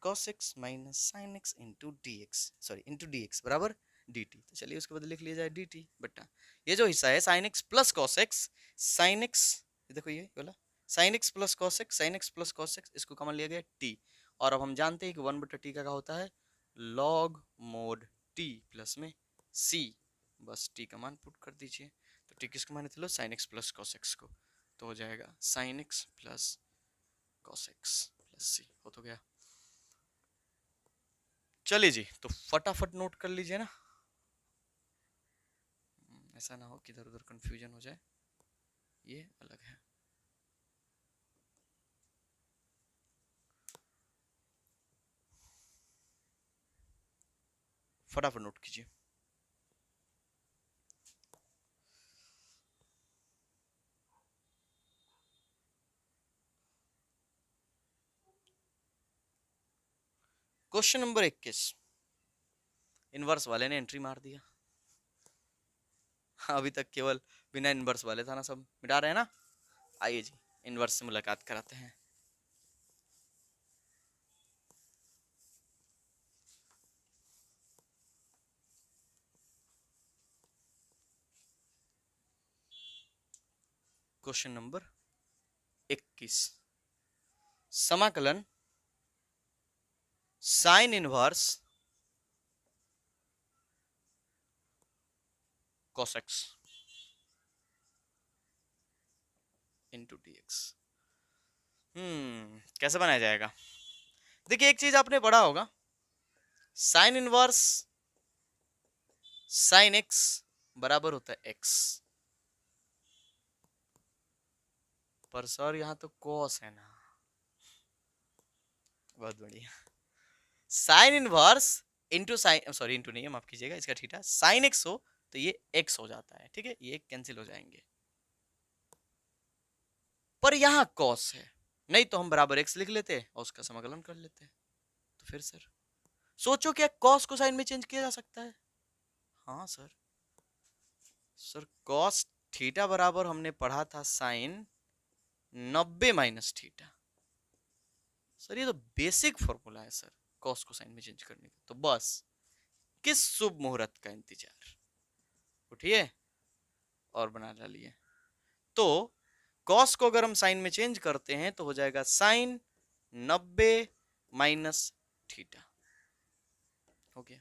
cos x minus sine x into d x, sorry into d x बराबर d t. तो चलिए उसके बदले लिख लिया जाए डी टी बट्टा ये जो हिस्सा है sign x plus cos x, sine x देखो ये बोला sign x plus cos x, sign x plus cos x, इसको कॉमन लिया गया टी। और अब हम जानते हैं कि वन बट्टा टी का क्या होता है लॉग मोड टी प्लस में सी, बस टी का मान पुट कर दीजिए। तो टी किसको माने थे लो sine x plus cos x को, तो हो जाएगा sine x plus cos x plus c, हो तो गया। चलिए जी तो फटाफट नोट कर लीजिए ना, ऐसा ना हो कि इधर उधर कंफ्यूजन हो जाए, ये अलग है। फटाफट नोट कीजिए। क्वेश्चन नंबर 21, इनवर्स वाले ने एंट्री मार दिया। अभी तक केवल बिना इनवर्स वाले था ना, सब मिटा रहे हैं ना। आइए जी इनवर्स से मुलाकात कराते हैं। क्वेश्चन नंबर 21, समाकलन sine inverse cos x into d x. कैसे बनाया जाएगा? देखिए एक चीज आपने पढ़ा होगा, साइन इनवर्स साइन एक्स बराबर होता है एक्स, पर सर यहाँ तो कॉस है ना। बहुत बढ़िया, sine inverse into sine, sorry into नहीं है माफ कीजिएगा, इसका थीटा साइन एक्स हो तो ये एक्स हो जाता है, ठीक है ये कैंसिल हो जाएंगे। पर यहाँ कॉस है, नहीं तो हम बराबर एक्स लिख लेते और उसका समाकलन कर लेते। तो फिर सर सोचो क्या कॉस को साइन में चेंज किया जा सकता है? हाँ सर, सर कॉस थीटा बराबर हमने पढ़ा था साइन 90 माइनस थीटा। सर ये तो बेसिक फॉर्मूला है सर कॉस को साइन में चेंज करने का। तो बस किस शुभ मुहूर्त का इंतजार, उठिए और बना डालिए। तो कॉस को अगर हम साइन में चेंज करते हैं तो हो जाएगा साइन 90 माइनस थीटा, हो गया।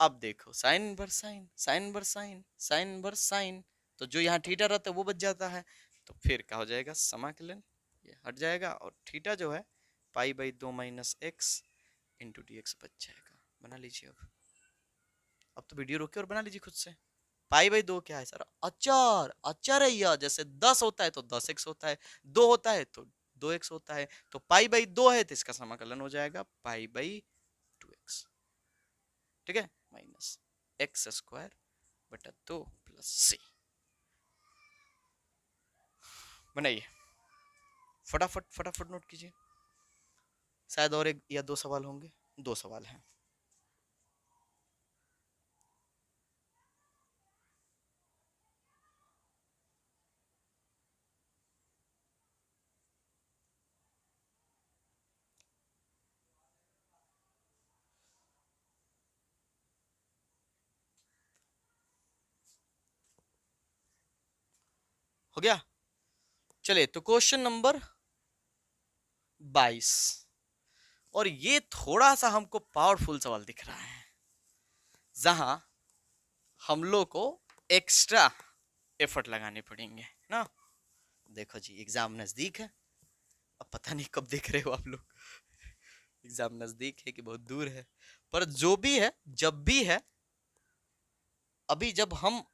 अब देखो sine inverse sine, sine inverse sine, sine inverse sine, तो जो यहाँ थीटा रहता है वो बच जाता है। तो फिर क्या हो जाएगा समाकलन ये हट जाएगा और थीटा जो है pi by 2 minus x into d x बच जाएगा। बना लीजिए अब तो वीडियो रोके और बना लीजिए खुद से। पाई बाई 2 क्या है सर? अचार, अचार है यह, जैसे 10 होता है तो 10x होता है, 2 होता है तो 2x होता है, तो पाई बाई 2 है तो इसका समाकलन हो जाएगा पाई बाई 2x, ठीक है, माइनस एक्स स्क्वायर बटा 2 प्लस सी। बनाइए फटाफट फटाफट नोट कीजिए, शायद और एक या दो सवाल होंगे, दो सवाल हैं। हो गया, चलिए तो क्वेश्चन नंबर 22, और ये थोड़ा सा हमको पावरफुल सवाल दिख रहा है जहां हम लोग को एक्स्ट्रा एफर्ट लगाने पड़ेंगे ना। देखो जी एग्जाम नजदीक है, अब पता नहीं कब देख रहे हो आप लोग, एग्जाम नजदीक है कि बहुत दूर है, पर जो भी है जब भी है, अभी जब हम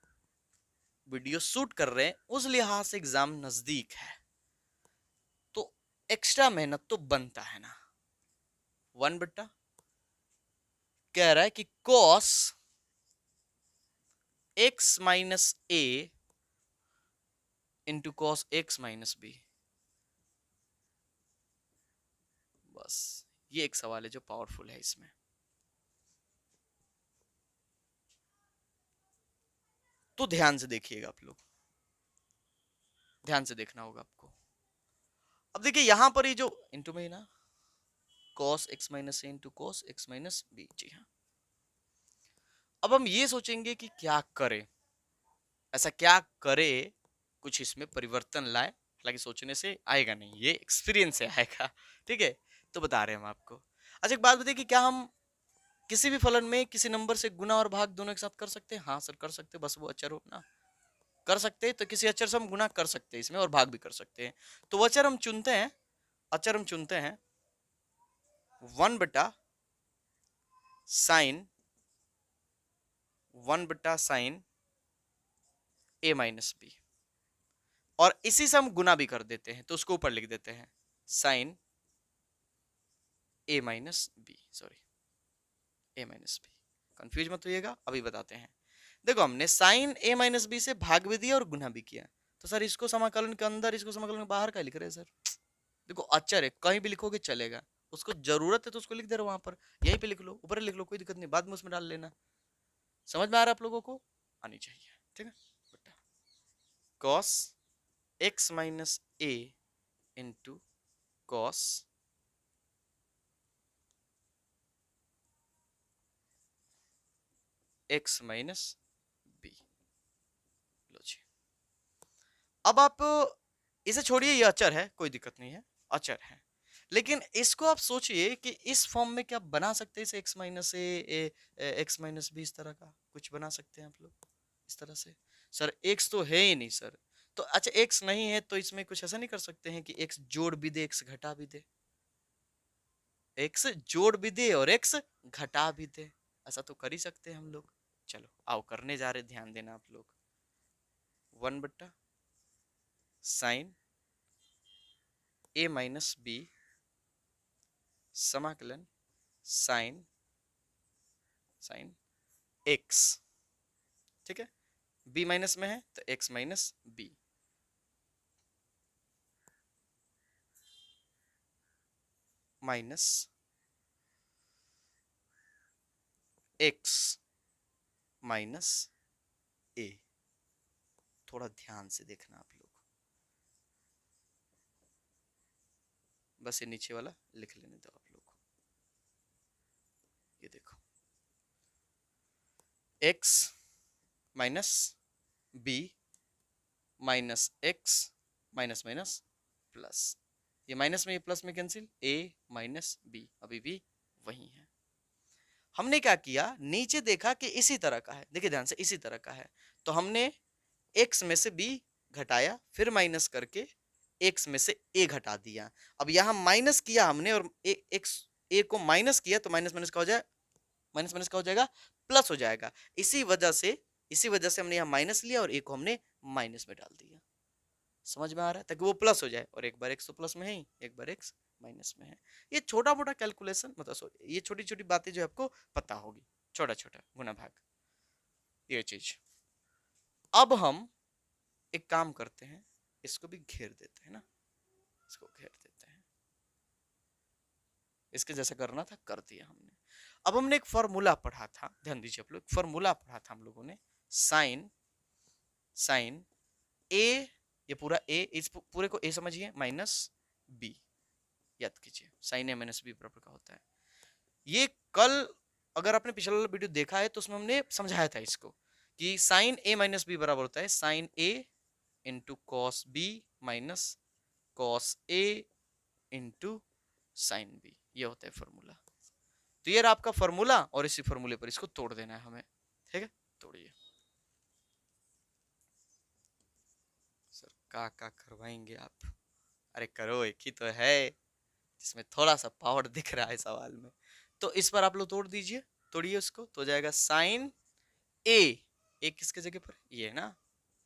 वीडियो शूट कर रहे हैं उस लिहाज से एग्जाम नजदीक है, तो एक्स्ट्रा मेहनत तो बनता है ना। 1/, कह रहा है कि cos x minus a into cos x minus b, बस ये एक सवाल है जो पावरफुल है इसमें। तो ध्यान से देखिएगा आप लोग, ध्यान से देखना होगा आपको। अब देखिए यहां पर ये जो इंटू में ही ना cos x minus a into cos x minus b, जी हाँ। अब हम ये सोचेंगे कि क्या करें, ऐसा क्या करे कुछ इसमें परिवर्तन लाए। हालांकि सोचने से आएगा नहीं, ये एक्सपीरियंस से आएगा, ठीक है। तो बता रहे हैं हम आपको। अच्छा एक बात बताइए कि क्या हम किसी भी फलन में किसी नंबर से गुना और भाग दोनों एक साथ कर सकते हैं? हाँ सर कर सकते हैं, बस वो अचर हो ना। कर सकते हैं, तो किसी अचर से हम गुना कर सकते हैं इसमें और भाग भी कर सकते हैं। तो वो अचर हम चुनते हैं, अचर हम चुनते हैं 1/sin 1/sin a minus B, और इसी से हम गुना भी कर देते हैं, तो उसको ऊपर लिख देते हैं sin a minus b, sorry a minus b. Confuse मत होइएगा, अभी बताते हैं। देखो हमने sin a माइनस बी से भाग भी दिया और गुना भी किया, तो सर इसको समाकलन के अंदर, इसको समाकलन के बाहर का लिख रहे हैं सर। देखो अचर है, कहीं भी लिखोगे चलेगा, उसको जरूरत है तो उसको लिख दे रहे हो वहां पर, यहीं पे लिख लो, ऊपर लिख लो, कोई दिक्कत नहीं, बाद में उसमें डाल लेना। समझ में आ रहा है आप लोगों को? आनी चाहिए, ठीक है बेटा। cos x minus a into cos x minus b. लो जी। अब आप इसे छोड़िए, ये अचर है, कोई दिक्कत नहीं है, अचर है। लेकिन इसको आप सोचिए कि इस फॉर्म में क्या बना सकते हैं इसे x माइनस ए एक्स माइनस बी, इस तरह का कुछ बना सकते हैं आप लोग इस तरह से? सर x तो है ही नहीं सर। तो अच्छा x नहीं है तो इसमें कुछ ऐसा नहीं कर सकते हैं कि x जोड़ भी दे x घटा भी दे? x जोड़ भी दे और x घटा भी दे, ऐसा तो कर ही सकते हैं हम लोग। चलो आओ करने जा रहे, ध्यान देना आप लोग। 1/sin a माइनस बी समाकलन साइन x, ठीक है। b माइनस में है तो x minus b minus x minus a. थोड़ा ध्यान से देखना आप लोग, बस ये नीचे वाला लिख लेने दो आप लोग को। ये देखो x minus b minus x minus minus plus, ये माइनस में ये प्लस में कैंसिल, a माइनस बी अभी भी वही है। हमने क्या किया, नीचे देखा कि इसी तरह का है, देखिए ध्यान से इसी तरह का है, तो हमने x में से b घटाया, फिर माइनस करके x में से a घटा दिया। अब यहां माइनस किया हमने और a को माइनस किया, तो माइनस माइनस का हो जाए, माइनस माइनस का हो जाएगा प्लस हो जाएगा। इसी वजह से हमने यहाँ माइनस लिया और a को हमने माइनस में डाल दिया। समझ में आ रहा है? ताकि वो प्लस हो जाए, और एक बार x तो प्लस में है ही, एक बार x माइनस में है। ये छोटा मोटा कैलकुलेशन, मतलब ये छोटी छोटी बातें जो आपको पता होगी, छोटा छोटा गुना भाग, ये चीज। अब हम एक काम करते हैं, इसको भी घेर देते हैं ना, इसको घेर देते हैं, इसके जैसा करना था कर दिया हमने। अब हमने एक फॉर्मूला पढ़ा था, ध्यान दीजिए आप लोग, फॉर्मूला पढ़ा था हम लोगों ने, साइन साइन ए, ये पूरा ए, इस पूरे को ए समझिए, माइनस बी, याद कीजिए साइन ए माइनस बी बराबर का होता है। ये कल अगर आपने पिछला वाला वीडियो देखा है तो उसमें हमने समझाया था इसको, कि साइन ए माइनस बी बराबर होता है sine a into cos b minus cos a into sine b, ये होता है फॉर्मूला। तो ये रहा आपका फॉर्मूला, और इसी फॉर्मूले पर इसको तोड़ देना है हमें, ठीक है। तोड़िए सर, का करवाएंगे आप? अरे करो, एक ही तो है जिसमें थोड़ा सा पावर दिख रहा है सवाल में। तो इस पर आप लोग तोड़ दीजिए, तोड़िए उसको, तो जाएगा साइन ए, ए किसके जगह पर, ये ना,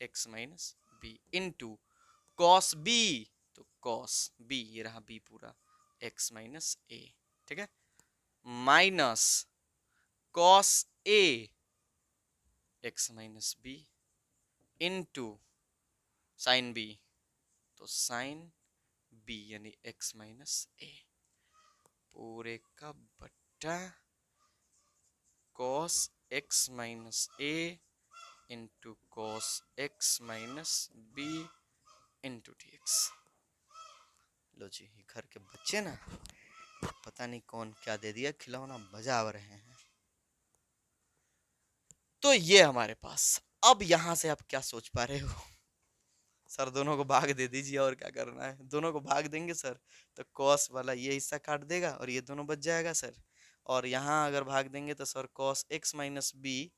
x minus b into cos b, तो कॉस बी, ये रहा बी पूरा, एक्स माइनस ए, ठीक है, minus cos a x minus b into sine b, तो साइन बी यानी एक्स माइनस ए पूरे का बट्टा cos x minus a into cos x minus b into d x. लो जी, ये घर के बच्चे ना पता नहीं कौन क्या दे दिया खिलौना, मजा आ रहे हैं। तो ये हमारे पास, अब यहां से आप क्या सोच पा रहे हो? सर दोनों को भाग दे दीजिए, और क्या करना है, दोनों को भाग देंगे सर तो कॉस वाला ये हिस्सा काट देगा और ये दोनों बच जाएगा सर। और यहाँ अगर भाग देंगे तो sir cos x minus b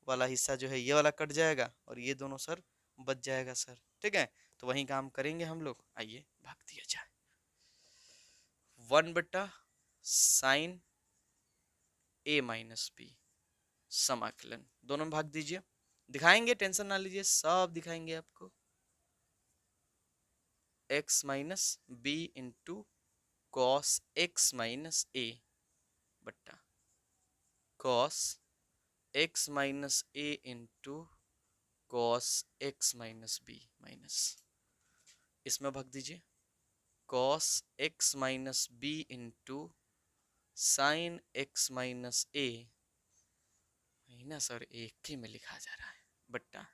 वाला हिस्सा जो है ये वाला कट जाएगा और ये दोनों सर बच जाएगा सर। ठीक है, तो वही काम करेंगे हम लोग। आइए भाग दिया जाए। 1/sin a माइनस बी समाकलन, दोनों में भाग दीजिए। दिखाएंगे, टेंशन ना लीजिए, सब दिखाएंगे आपको। x minus b into cos x minus a बट्टा cos x minus a into cos x minus b minus, इसमें भाग दीजिए cos x minus b into sine x minus a, ना सर एक ही में लिखा जा रहा है, बट्टा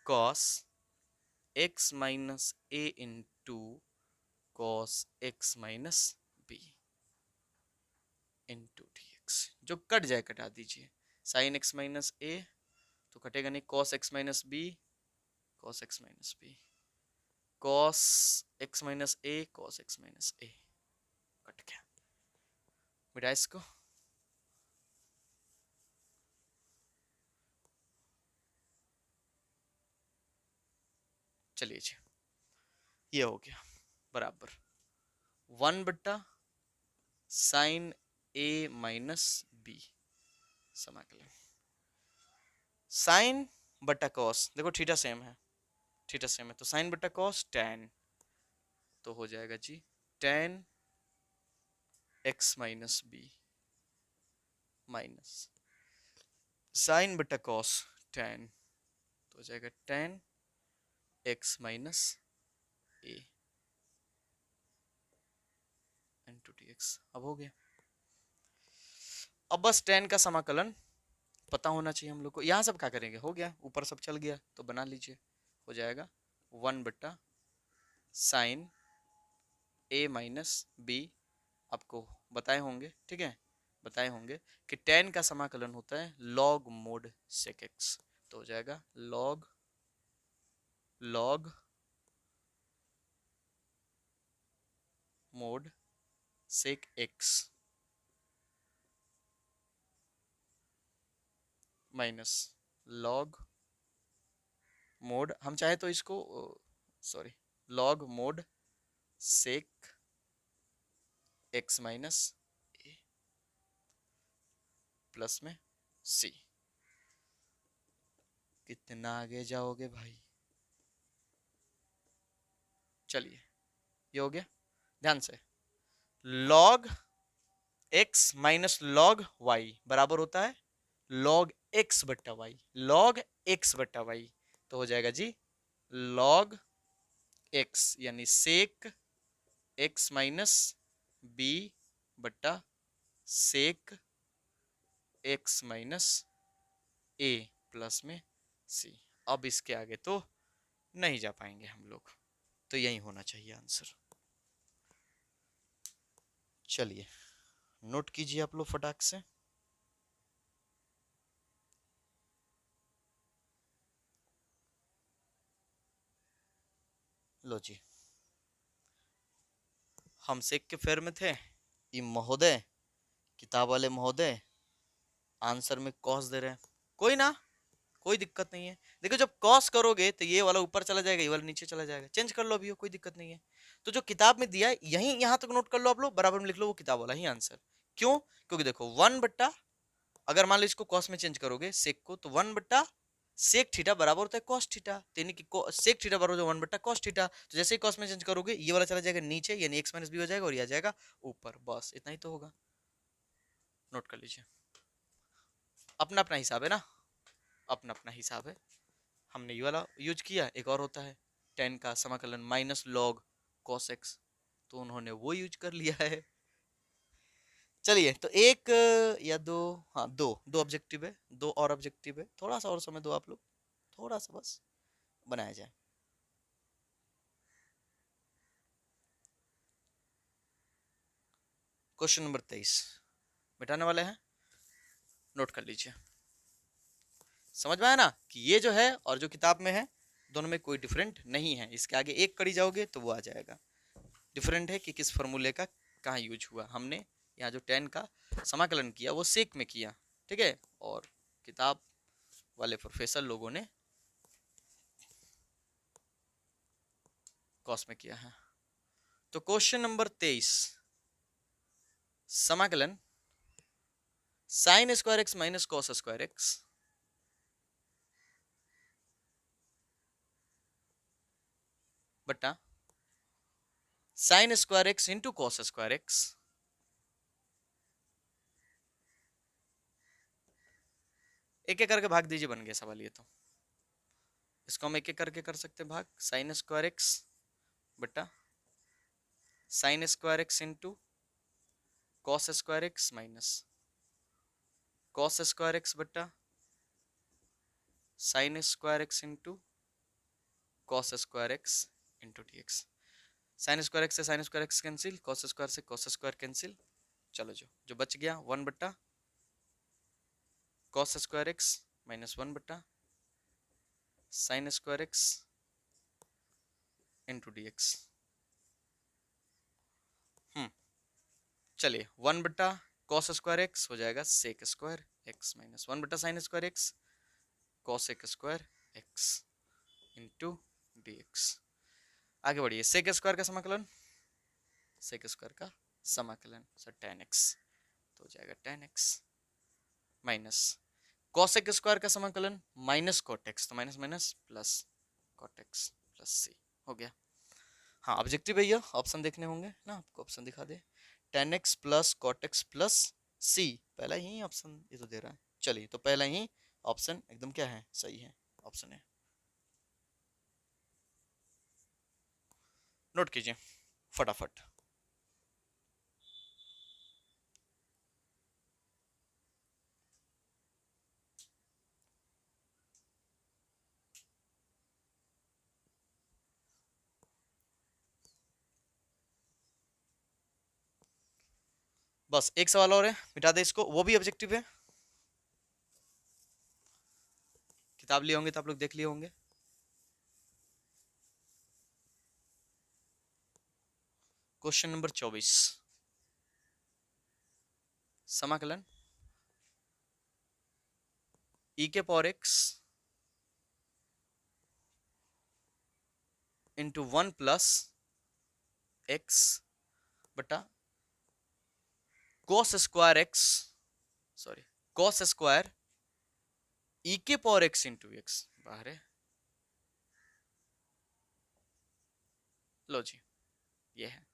cos x minus a into cos x minus b into d x. जो कट जाए कटा दीजिए, साइन एक्स माइनस ए तो कटेगा नहीं, cos x minus b, cos x minus b, cos x minus a, cos x minus a, कट गया। मिटा इसको, चलिए जी, ये हो गया बराबर 1/sin a माइनस बी समाकलन। साइन बटा कॉस, देखो थीटा सेम है, थीटा सेम है तो साइन बटा कॉस tan, तो हो जाएगा जी tan x minus b minus sine बटा कॉस tan, तो हो जाएगा tan x minus a into d x. अब हो गया, अब बस tan का समाकलन पता होना चाहिए हम लोग को। यहाँ सब क्या करेंगे, हो गया, ऊपर सब चल गया तो बना लीजिए, हो जाएगा 1/sin a माइनस बी। आपको बताए होंगे, ठीक है, बताए होंगे कि tan का समाकलन होता है log mod sec x, तो हो जाएगा log mod sec x minus log mod, हम चाहे तो इसको sorry log mod sec x minus a plus में c। कितना आगे जाओगे भाई? चलिए, ये हो गया, ध्यान से log x minus log y बराबर होता है log x बट्टा y, log x बट्टा y, तो हो जाएगा जी log x यानी सेक x माइनस b बट्टा सेक x माइनस a प्लस में c। अब इसके आगे तो नहीं जा पाएंगे हम लोग, तो यही होना चाहिए आंसर। चलिए नोट कीजिए आप लोग फटाक से। लो जी, हम सेक के फेर में थे, ये महोदय, किताब वाले महोदय आंसर में कॉस दे रहे हैं। कोई ना, कोई दिक्कत नहीं है। देखो जब कॉस करोगे तो ये वाला ऊपर चला जाएगा, ये वाला नीचे चला जाएगा, चेंज कर लो अभी, कोई दिक्कत नहीं है। तो जो किताब में दिया है यही यहाँ तक नोट कर लो आप लोग, बराबर में लिख लो वो किताब वाला ही आंसर। क्यों? क्योंकि देखो 1/, अगर मान लो इसको कॉस में चेंज करोगे सेक को, तो 1/, सेक थीटा बराबर होता है कॉस थीटा, यानी कि सेक थीटा बराबर 1/, कॉस थीटा। तो जैसे ही कॉस में चेंज करोगे ये वाला चला जाएगा नीचे, यानी एक्स माइनस बी हो जाएगा, और ये आ जाएगा ऊपर। बस इतना ही तो होगा, नोट कर लीजिए। अपना अपना हिसाब है ना, अपना अपना हिसाब है। हमने ये वाला यूज किया, एक और होता है tan का समाकलन माइनस लॉग cos x, तो उन्होंने वो यूज कर लिया है। चलिए, तो एक या दो, हाँ दो ऑब्जेक्टिव है, दो और ऑब्जेक्टिव है, थोड़ा सा और समय दो आप लोग। थोड़ा सा बस बनाया जाए। क्वेश्चन नंबर 23 मिटाने वाले हैं, नोट कर लीजिए। समझ में आया ना कि ये जो है और जो किताब में है दोनों में कोई डिफरेंट नहीं है। इसके आगे एक कड़ी जाओगे तो वो आ जाएगा। डिफरेंट है कि किस फॉर्मूले का कहाँ यूज हुआ। हमने यहाँ जो 10 का समाकलन किया वो सेक में किया, ठीक है, और किताब वाले प्रोफेसर लोगों ने कॉस में किया है। तो क्वेश्चन नंबर 23, समाकलन sine square x minus cos square x बटा sine square x into cos square x, एक एक करके भाग दीजिए, बन गया सवाल ये। तो इसको हम एक एक करके कर सकते हैं भाग। साइन स्क्वायर एक्स बटा sine square x into cos square x minus cos square x बटा sine square x into cos square x into d x. Sine square x से sine square x cancel, cos square से cos square cancel. चलो जो जो बच गया 1 बटा cos square x minus 1 बटा sine square x into d x. चलिए 1 बटा कॉस स्क्वायर एक्स हो जाएगा सेक स्क्वायर एक्स माइनस 1 बटा sine square x cosec square x into d x. आगे बढ़िए, सेक स्क्वायर का समाकलन, सेक स्क्वायर का समाकलन सर tan x तो हो जाएगा tan x minus cosec square का समाकलन माइनस cot x, तो minus minus plus cot x plus c हो गया। हाँ ऑब्जेक्टिव भैया ऑप्शन देखने होंगे ना, आपको ऑप्शन दिखा दे। tan x plus cot x plus c, पहला ही ऑप्शन ये तो दे रहा है। चलिए तो पहला ही ऑप्शन एकदम क्या है, सही है, ऑप्शन है। नोट कीजिए फटाफट। बस एक सवाल और है, मिटा दे इसको, वो भी ऑब्जेक्टिव है। किताब लिए होंगे तो आप लोग देख लिए होंगे। क्वेश्चन नंबर 24, समाकलन e के power x into 1 plus x बटा cos square x, sorry cos square e के पावर x इंटू एक्स, बाहर है। लो जी ये है।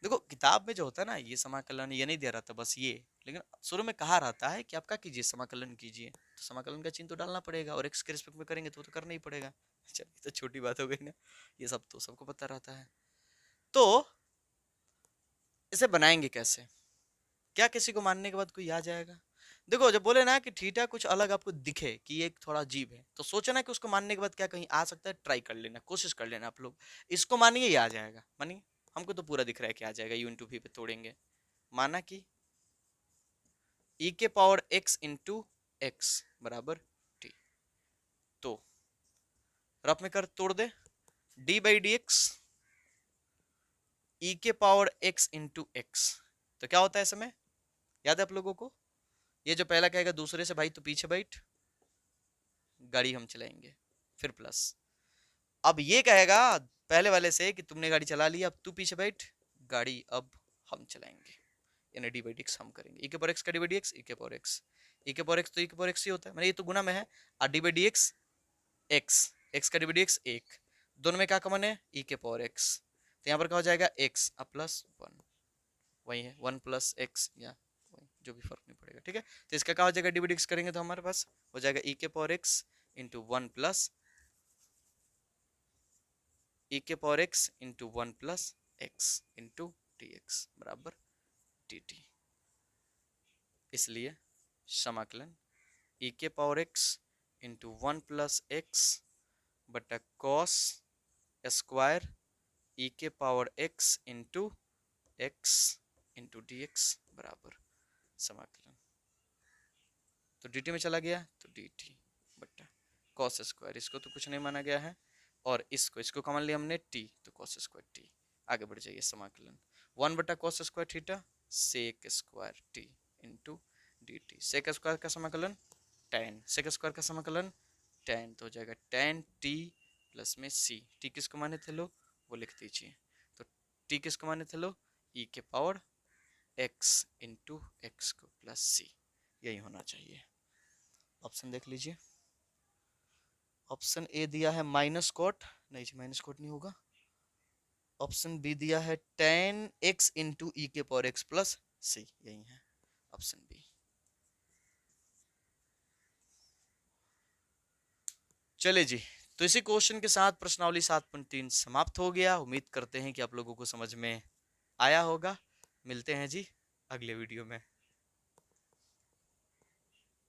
देखो किताब में जो होता है ना ये समाकलन ये नहीं दे रहा था बस ये, लेकिन शुरू में कहा रहता है कि आप क्या कीजिए, समाकलन कीजिए, तो समाकलन का चिन्ह तो डालना पड़ेगा और x के रिस्पेक्ट में करेंगे तो करना ही पड़ेगा। चलिए तो छोटी बात हो गई ना, ये सब तो सबको पता रहता है। तो इसे बनाएंगे कैसे, क्या किसी को मानने के बाद कोई आ जाएगा? देखो जब बोले ना कि थीटा कुछ अलग आपको दिखे कि ये थोड़ा अजीब है, तो सोचना कि उसको मानने के बाद क्या कहीं आ सकता है, ट्राई कर लेना, कोशिश कर लेना आप लोग। इसको मानिए ये आ जाएगा, मानिए हमको तो पूरा दिख रहा है कि आ जाएगा, यू इंटू वी पे तोड़ेंगे। माना कि e के पावर x इंटू एक्स बराबर t, तो रफ में कर तोड़ दे, d बाई डी एक्स ई के पावर x इंटू एक्स, तो क्या होता है इसमें, याद है आप लोगों को? ये जो पहला कहेगा दूसरे से भाई तो पीछे बैठ, गाड़ी हम चलाएंगे, फिर प्लस। अब ये कहेगा पहले वाले से कि तुमने गाड़ी चला ली, अब तू पीछे बैठ, गाड़ी अब हम चलाएंगे, यानी डी बाई डी एक्स हम करेंगे। ई के पावर एक्स का डी बाई डी एक्स, ई के पावर एक्स, ई के पावर एक्स तो ई के पावर एक्स ही होता है, मतलब ये तो गुना में है, और D by d x x, x का डी बाई डी एक्स एक, दोनों में क्या कॉमन है, ई के पावर एक्स, तो यहाँ पर क्या हो जाएगा एक्स अब प्लस वन, वही है वन प्लस एक्स, या जो भी फर्क नहीं पड़ेगा, ठीक है। तो इसका क्या हो जाएगा, डी बाई डी एक्स करेंगे तो हमारे पास हो जाएगा ई के power x into one plus e के power x into one plus x into d x बराबर डी टी। इसलिए समाकलन e के power x into 1 plus x बटा कॉस स्क्वायर ई के power x into x into d x बराबर समाकलन। तो dt में चला गया तो dt बटा कॉस स्क्वायर, इसको तो कुछ नहीं माना गया है, और इसको कॉमन लिया हमने t, तो कॉस स्क्वायर t। आगे बढ़ जाइए, समाकलन 1 बटा cos square theta sec square t into d t. Sec square का समाकलन tan, सेक स्क्वायर का समाकलन tan, तो हो जाएगा tan t प्लस में c। t किसको माने थे लोग वो लिख दीजिए, तो t किसको माने थे लोग e के पावर x इंटू एक्स को प्लस c, यही होना चाहिए। ऑप्शन देख लीजिए, ऑप्शन ए दिया है माइनस कॉट, नहीं जी माइनस कॉट नहीं होगा। ऑप्शन बी दिया है tan x इंटू ई के पावर x प्लस सी, यही है ऑप्शन बी। चले जी, तो इसी क्वेश्चन के साथ प्रश्नावली 7.3 समाप्त हो गया। उम्मीद करते हैं कि आप लोगों को समझ में आया होगा। मिलते हैं जी अगले वीडियो में।